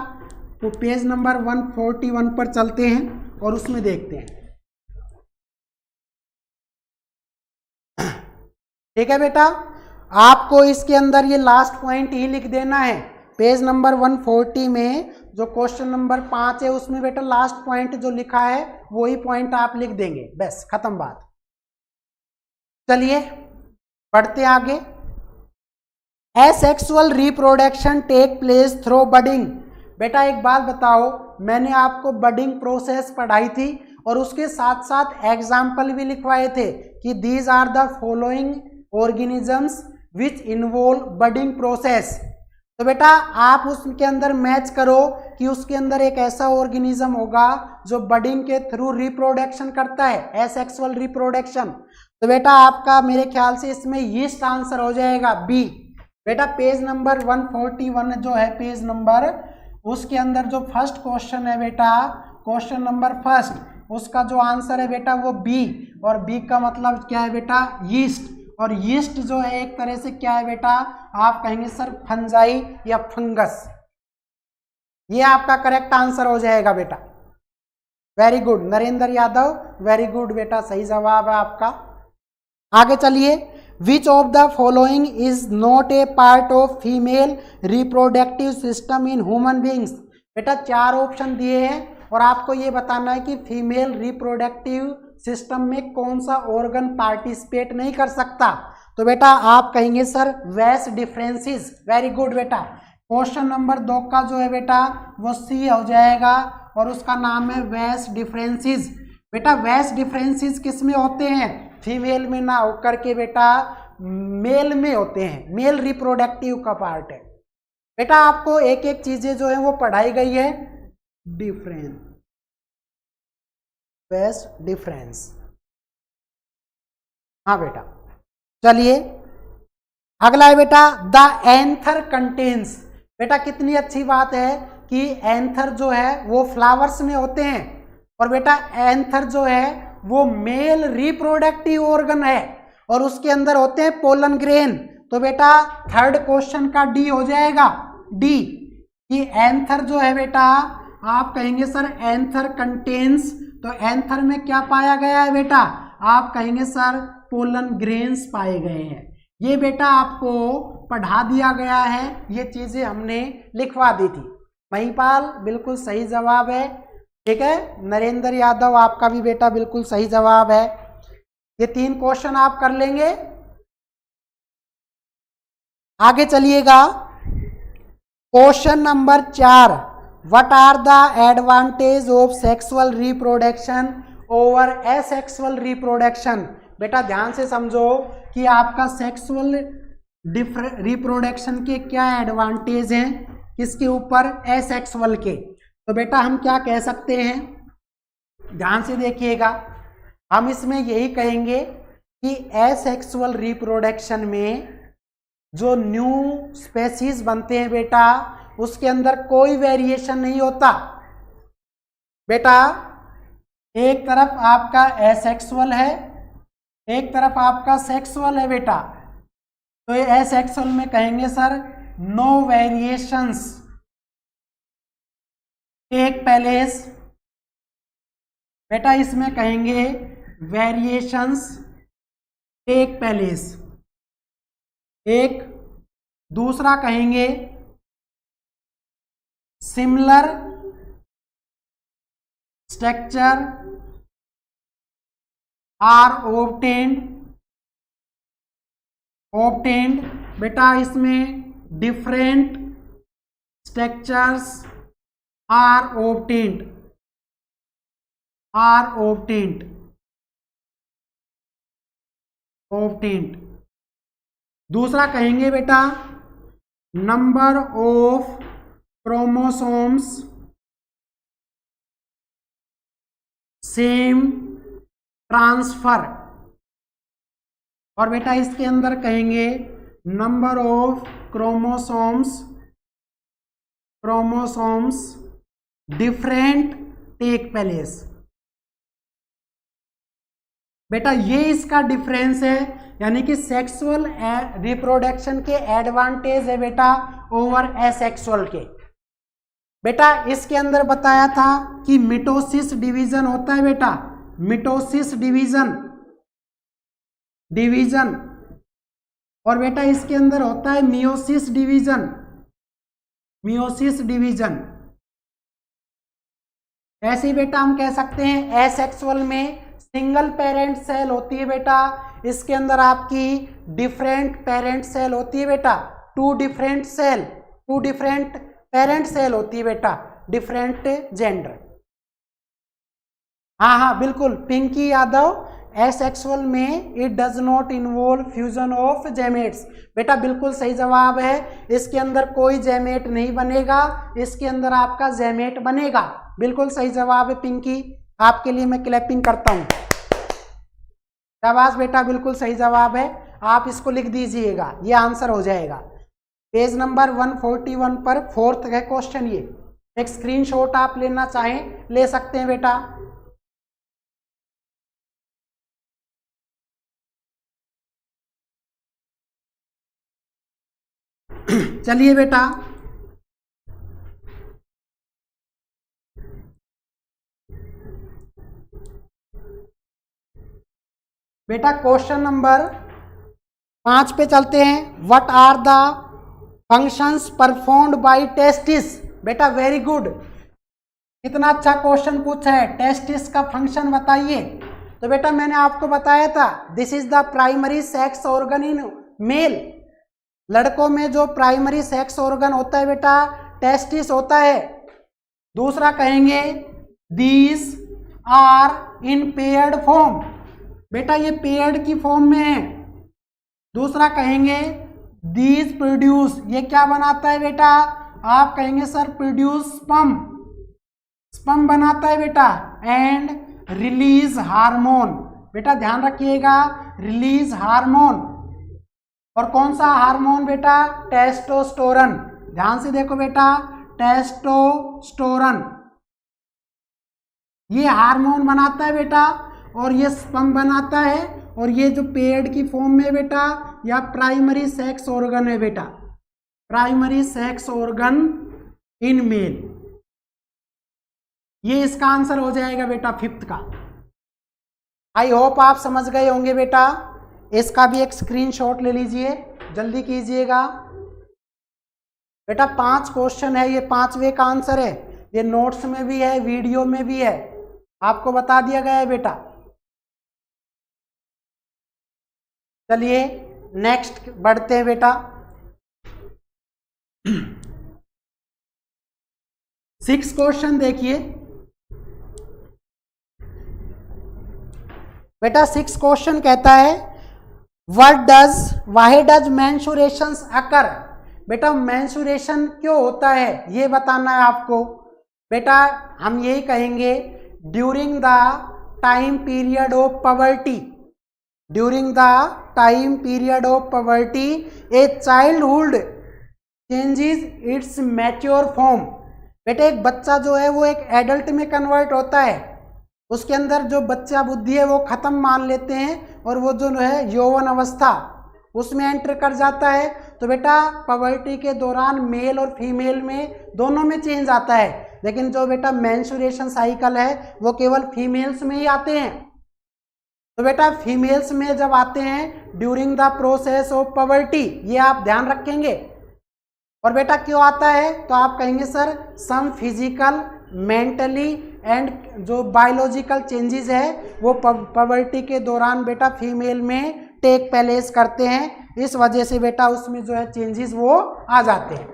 तो पेज नंबर 141 पर चलते हैं और उसमें देखते हैं। ठीक है बेटा, आपको इसके अंदर ये लास्ट पॉइंट ही लिख देना है। पेज नंबर 140 में जो क्वेश्चन नंबर 5 है उसमें बेटा लास्ट पॉइंट जो लिखा है वही पॉइंट आप लिख देंगे, बस खत्म बात। चलिए पढ़ते आगे। Asexual reproduction take place through budding. बेटा एक बात बताओ, मैंने आपको बडिंग प्रोसेस पढ़ाई थी और उसके साथ साथ एग्जाम्पल भी लिखवाए थे कि these are the following organisms which involve budding process. तो बेटा आप उसके अंदर मैच करो कि उसके अंदर एक ऐसा ऑर्गेनिज्म होगा जो बडिंग के थ्रू रिप्रोडक्शन करता है, एसेक्सुअल रिप्रोडक्शन। तो बेटा आपका मेरे ख्याल से इसमें यीस्ट आंसर हो जाएगा बी। बेटा पेज नंबर 141 जो है पेज नंबर, उसके अंदर जो फर्स्ट क्वेश्चन है बेटा, क्वेश्चन नंबर फर्स्ट, उसका जो आंसर है बेटा वो बी। और बी का मतलब क्या है बेटा, यीस्ट। और यीस्ट जो है एक तरह से क्या है बेटा, आप कहेंगे सर फंजाई या फंगस। ये आपका करेक्ट आंसर हो जाएगा बेटा। Very good Narendra Yadav, very good बेटा, सही जवाब है आपका। आगे चलिए। Which of the following is not a part of female reproductive system in human beings. बेटा 4 ऑप्शन दिए हैं और आपको ये बताना है कि फीमेल रिप्रोडक्टिव सिस्टम में कौन सा ऑर्गन पार्टिसिपेट नहीं कर सकता। तो बेटा आप कहेंगे सर वैस डिफरेंसेस। वेरी गुड बेटा। क्वेश्चन नंबर 2 का जो है बेटा वो सी हो जाएगा और उसका नाम है वैस डिफरेंसेस। बेटा वैस डिफरेंसेस किस में होते हैं, फीमेल में ना होकर के बेटा मेल में होते हैं, मेल रिप्रोडक्टिव का पार्ट है। बेटा आपको एक एक चीजें जो है वो पढ़ाई गई है। डिफरेंस, वैस डिफरेंस, हाँ बेटा। चलिए अगला है बेटा द एंथर कंटेन्स। बेटा कितनी अच्छी बात है कि एंथर जो है वो फ्लावर्स में होते हैं और बेटा एंथर जो है वो मेल रिप्रोडक्टिव ऑर्गन है और उसके अंदर होते हैं पोलन ग्रेन। तो बेटा थर्ड क्वेश्चन का डी हो जाएगा, डी, कि एंथर जो है बेटा आप कहेंगे सर एंथर कंटेन्स। तो एंथर में क्या पाया गया है बेटा, आप कहेंगे सर पोलन ग्रेन्स पाए गए हैं। ये बेटा आपको पढ़ा दिया गया है, ये चीजें हमने लिखवा दी थी। महिपाल बिल्कुल सही जवाब है, ठीक है। नरेंद्र यादव आपका भी बेटा बिल्कुल सही जवाब है। ये 3 क्वेश्चन आप कर लेंगे। आगे चलिएगा question number 4, what are the advantage of sexual reproduction over asexual reproduction. बेटा ध्यान से समझो कि आपका सेक्सुअल रिप्रोडक्शन के क्या एडवांटेज हैं, किसके ऊपर, एसेक्सुअल के। तो बेटा हम क्या कह सकते हैं, ध्यान से देखिएगा, हम इसमें यही कहेंगे कि एसेक्सुअल रिप्रोडक्शन में जो न्यू स्पेसीज बनते हैं बेटा उसके अंदर कोई वेरिएशन नहीं होता। बेटा एक तरफ आपका एसेक्सुअल है, एक तरफ आपका सेक्सुअल है बेटा। तो ये एसेक्सुअल में कहेंगे sir no variations take place. बेटा इसमें कहेंगे वेरिएशंस टेक प्लेस। एक दूसरा कहेंगे सिमिलर स्ट्रक्चर आर ऑब्टेन्ड बेटा इसमें डिफरेंट स्ट्रक्चर्स आर ऑब्टेन्ड। दूसरा कहेंगे बेटा number of chromosomes same transfer, और बेटा इसके अंदर कहेंगे number of chromosomes different take place. बेटा ये इसका डिफरेंस है, यानी कि सेक्सुअल रिप्रोडक्शन के एडवांटेज है बेटा ओवर एसेक्सुअल के। बेटा इसके अंदर बताया था कि मिटोसिस डिवीजन होता है बेटा, मिटोसिस डिवीजन, और बेटा इसके अंदर होता है मियोसिस डिवीजन। ऐसे ही बेटा हम कह सकते हैं एसेक्सुअल में सिंगल पेरेंट सेल होती है बेटा, इसके अंदर आपकी डिफरेंट पेरेंट सेल होती है बेटा, टू डिफरेंट पेरेंट सेल होती है बेटा, डिफरेंट जेंडर। हाँ बिल्कुल पिंकी यादव, एसेक्सुअल में it does not involve fusion of gametes. बेटा बिल्कुल सही जवाब है, इसके अंदर कोई जेमेट नहीं बनेगा, इसके अंदर आपका जेमेट बनेगा। बिल्कुल सही जवाब है पिंकी, आपके लिए मैं क्लैपिंग करता हूं। शाबाश बेटा, बिल्कुल सही जवाब है, आप इसको लिख दीजिएगा, ये आंसर हो जाएगा। पेज नंबर 141 पर फोर्थ है क्वेश्चन, ये एक स्क्रीनशॉट आप लेना चाहें ले सकते हैं बेटा। चलिए बेटा क्वेश्चन नंबर 5 पे चलते हैं। What are the functions performed by testis. बेटा वेरी गुड, कितना अच्छा क्वेश्चन पूछा है, टेस्टिस का फंक्शन बताइए। तो बेटा मैंने आपको बताया था this is the primary sex organ in male. लड़कों में जो प्राइमरी सेक्स ऑर्गन होता है बेटा टेस्टिस होता है। दूसरा कहेंगे these are in paired form, बेटा ये पेयर्ड की फॉर्म में है। दूसरा कहेंगे दीज प्रोड्यूस, ये क्या बनाता है बेटा, आप कहेंगे सर प्रोड्यूस स्पर्म बनाता है बेटा, एंड रिलीज हार्मोन। बेटा ध्यान रखिएगा रिलीज हार्मोन, और कौन सा हार्मोन बेटा, टेस्टोस्टेरोन। ध्यान से देखो बेटा टेस्टोस्टेरोन ये हार्मोन बनाता है बेटा, और ये स्पर्म बनाता है, और ये जो पेयर्ड की फॉर्म में बेटा या प्राइमरी सेक्स ऑर्गन है बेटा, primary sex organ in male. ये इसका आंसर हो जाएगा बेटा 5th का। आई होप आप समझ गए होंगे बेटा, इसका भी एक स्क्रीनशॉट ले लीजिए, जल्दी कीजिएगा बेटा। 5 क्वेश्चन है, ये 5वें का आंसर है, ये नोट्स में भी है वीडियो में भी है, आपको बता दिया गया है बेटा। चलिए नेक्स्ट बढ़ते हैं बेटा। 6 क्वेश्चन देखिए बेटा। 6 क्वेश्चन कहता है वाई डज मेंस्ट्रुएशंस अकर। बेटा मेंस्ट्रुएशन क्यों होता है ये बताना है आपको। बेटा हम यही कहेंगे during the time period of poverty, during the time period of poverty A childhood changes it's mature form. बेटा एक बच्चा जो है वो एक एडल्ट में कन्वर्ट होता है, उसके अंदर जो बच्चा बुद्धि है वो खत्म मान लेते हैं, और वो जो है यौवन अवस्था उसमें एंटर कर जाता है। तो बेटा पॉवर्टी के दौरान मेल और फीमेल में दोनों में चेंज आता है, लेकिन जो बेटा मेंस्ट्रुएशन साइकिल है वो केवल फीमेल्स में ही आते हैं। तो बेटा फीमेल्स में जब आते हैं during the process of poverty, ये आप ध्यान रखेंगे। और बेटा क्यों आता है, तो आप कहेंगे sir some physical mentally and जो बायोलॉजिकल चेंजेस है वो पबर्टी के दौरान बेटा फीमेल में टेक प्लेस करते हैं, इस वजह से बेटा उसमें जो है चेंजेस वो आ जाते हैं।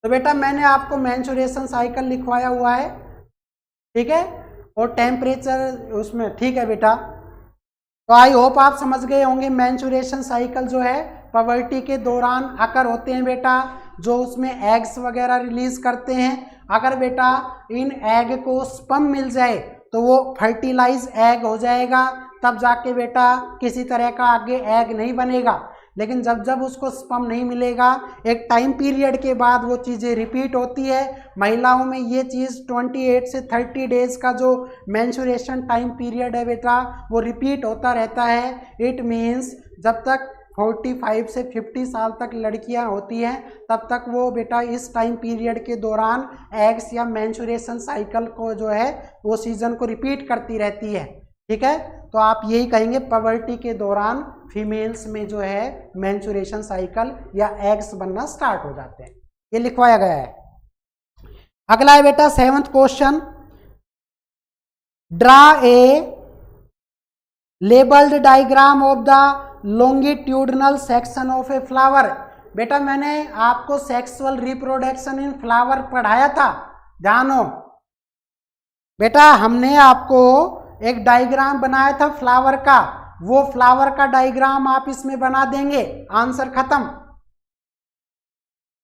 तो बेटा मैंने आपको मेंस्ट्रुएशन साइकिल लिखवाया हुआ है, ठीक है, और टेम्परेचर उसमें, ठीक है बेटा। तो आई होप आप समझ गए होंगे मेंस्ट्रुएशन साइकिल जो है पबर्टी के दौरान अकर होते हैं बेटा, जो उसमें एग्स वगैरह रिलीज करते हैं। अगर बेटा इन एग को स्पर्म मिल जाए तो वो फर्टिलाइज एग हो जाएगा, तब जाके बेटा किसी तरह का आगे एग नहीं बनेगा। लेकिन जब जब उसको स्पर्म नहीं मिलेगा, एक टाइम पीरियड के बाद वो चीज़ें रिपीट होती है। महिलाओं में ये चीज़ 28 से 30 डेज का जो मेंस्ट्रुएशन टाइम पीरियड है बेटा वो रिपीट होता रहता है। इट मीन्स जब तक 45 से 50 साल तक लड़कियां होती हैं तब तक वो बेटा इस टाइम पीरियड के दौरान एग्स या मेंस्ट्रुएशन साइकिल को जो है वो सीजन को रिपीट करती रहती है, ठीक है। तो आप यही कहेंगे पबर्टी के दौरान फीमेल्स में जो है मेंस्ट्रुएशन साइकिल या एग्स बनना स्टार्ट हो जाते हैं, ये लिखवाया गया है। अगला है बेटा 7th question, draw a labelled diagram of the longitudinal section of a flower. बेटा मैंने आपको सेक्सुअल रिप्रोडक्शन इन फ्लावर पढ़ाया था, ध्यान हो बेटा। हमने आपको एक डायग्राम बनाया था फ्लावर का, वो फ्लावर का डायग्राम आप इसमें बना देंगे, आंसर खत्म।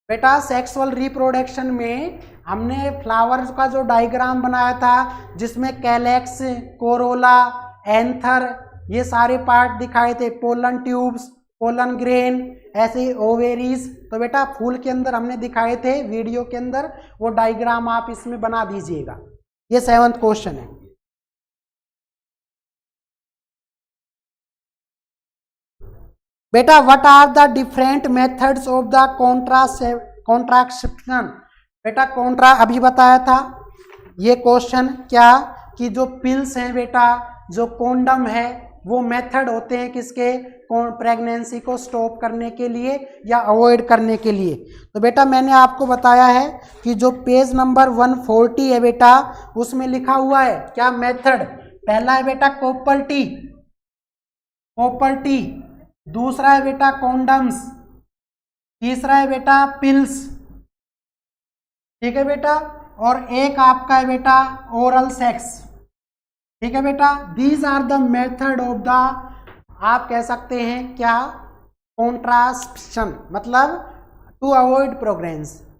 बेटा सेक्सुअल रिप्रोडक्शन में हमने फ्लावर का जो डायग्राम बनाया था जिसमें कैलेक्स, कोरोला, एंथर ये सारे पार्ट दिखाए थे, पोलन ट्यूब्स, पोलन ग्रेन, ऐसे ओवेरीज। तो बेटा फूल के अंदर हमने दिखाए थे वीडियो के अंदर, वो डायग्राम आप इसमें बना दीजिएगा। ये 7th क्वेश्चन है। बेटा what are the different methods of the contraception. बेटा कॉन्ट्रा अभी बताया था, ये क्वेश्चन क्या कि जो पिल्स हैं बेटा, जो कॉन्डम है, वो मेथड होते हैं किसके, प्रेगनेंसी को स्टॉप करने के लिए या अवॉइड करने के लिए। तो बेटा मैंने आपको बताया है कि जो पेज नंबर 140 है बेटा उसमें लिखा हुआ है क्या मेथड। पहला है बेटा कॉपर टी, दूसरा है बेटा कॉन्डम्स, तीसरा है बेटा पिल्स, ठीक है बेटा, और एक आपका है बेटा ओरल सेक्स, ठीक है बेटा। These are the method of the, आप कह सकते हैं क्या, कॉन्ट्रासेप्शन, मतलब टू अवॉइड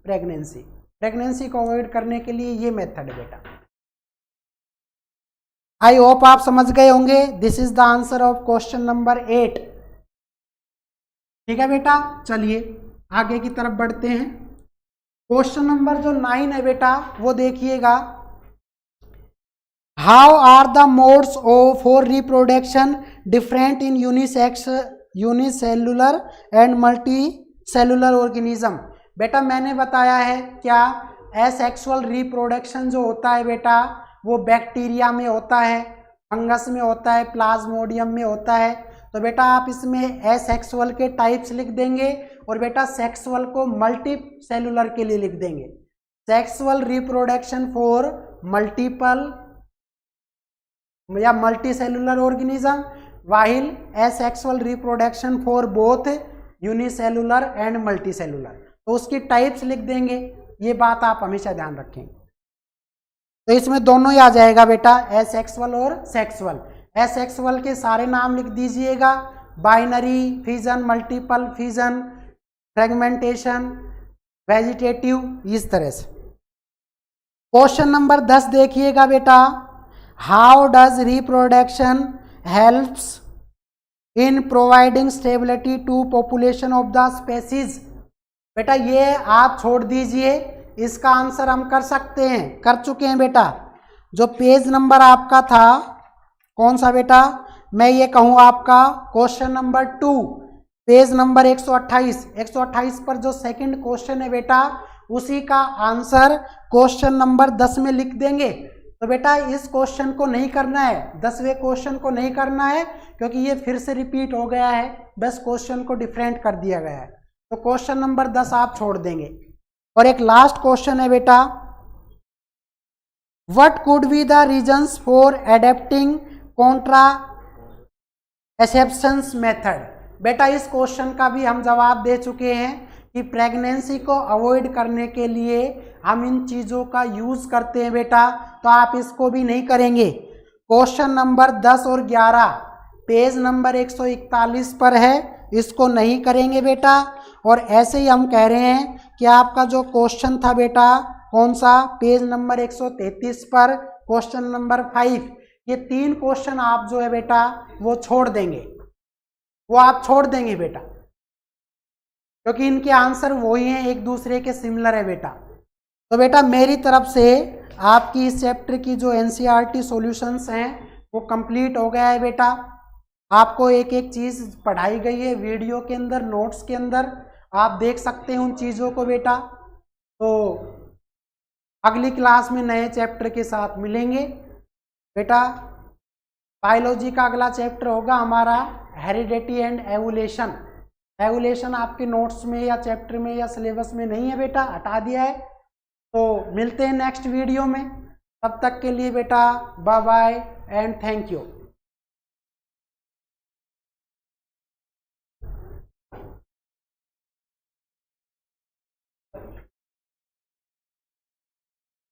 प्रेगनेंसी को अवॉइड करने के लिए ये मेथड है बेटा। आई होप आप समझ गए होंगे। This is the answer of question number 8, ठीक है बेटा। चलिए आगे की तरफ बढ़ते हैं। क्वेश्चन नंबर जो 9 है बेटा वो देखिएगा, how are the modes for reproduction different in unicellular and multicellular organism. बेटा मैंने बताया है क्या, एसेक्सुअल रिप्रोडक्शन जो होता है बेटा वो बैक्टीरिया में होता है, फंगस में होता है, प्लाज्मोडियम में होता है। तो बेटा आप इसमें एसेक्सुअल के टाइप्स लिख देंगे और बेटा सेक्सुअल को मल्टी सेलुलर के लिए लिख देंगे। सेक्सुअल रिप्रोडक्शन फॉर मल्टीपल या multi cellular organism, वाहिल asexual reproduction for both unicellular and multi cellular. तो उसकी टाइप्स लिख देंगे, ये बात आप हमेशा ध्यान रखें। तो इसमें दोनों ही आ जाएगा बेटा, एसेक्सुअल और सेक्सुअल। एसेक्सुअल के सारे नाम लिख दीजिएगा, binary fission, multiple fission, fragmentation, vegetative, इस तरह से। क्वेश्चन नंबर 10 देखिएगा बेटा, how does reproduction helps in providing stability to population of the species. बेटा ये आप छोड़ दीजिए, इसका आंसर हम कर सकते हैं, कर चुके हैं बेटा। जो पेज नंबर आपका था कौन सा बेटा, मैं ये कहूँ आपका क्वेश्चन नंबर 2, पेज नंबर 128 पर जो सेकंड क्वेश्चन है बेटा उसी का आंसर क्वेश्चन नंबर 10 में लिख देंगे। तो बेटा इस क्वेश्चन को नहीं करना है, 10वें क्वेश्चन को नहीं करना है, क्योंकि ये फिर से रिपीट हो गया है, बस क्वेश्चन को डिफरेंट कर दिया गया है। तो क्वेश्चन नंबर 10 आप छोड़ देंगे। और एक लास्ट क्वेश्चन है बेटा, what could be the reasons for adapting Contra exceptions method. बेटा इस क्वेश्चन का भी हम जवाब दे चुके हैं कि प्रेगनेंसी को अवॉइड करने के लिए हम इन चीज़ों का यूज़ करते हैं बेटा, तो आप इसको भी नहीं करेंगे। क्वेश्चन नंबर 10 और 11 पेज नंबर 141 पर है, इसको नहीं करेंगे बेटा। और ऐसे ही हम कह रहे हैं कि आपका जो क्वेश्चन था बेटा कौन सा, पेज नंबर 133 पर क्वेश्चन नंबर 5, ये 3 क्वेश्चन आप जो है बेटा वो छोड़ देंगे, वो आप छोड़ देंगे बेटा, क्योंकि इनके आंसर वही हैं, एक दूसरे के सिमिलर है बेटा। तो बेटा मेरी तरफ से आपकी इस चैप्टर की जो एनसीईआरटी सॉल्यूशंस हैं वो कंप्लीट हो गया है बेटा। आपको एक एक चीज़ पढ़ाई गई है वीडियो के अंदर, नोट्स के अंदर, आप देख सकते हैं उन चीज़ों को बेटा। तो अगली क्लास में नए चैप्टर के साथ मिलेंगे बेटा। बायोलॉजी का अगला चैप्टर होगा हमारा हेरिडिटी एंड एवोल्यूशन। एवोल्यूशन आपके नोट्स में या चैप्टर में या सिलेबस में नहीं है बेटा, हटा दिया है। तो मिलते हैं नेक्स्ट वीडियो में, तब तक के लिए बेटा bye bye and thank you.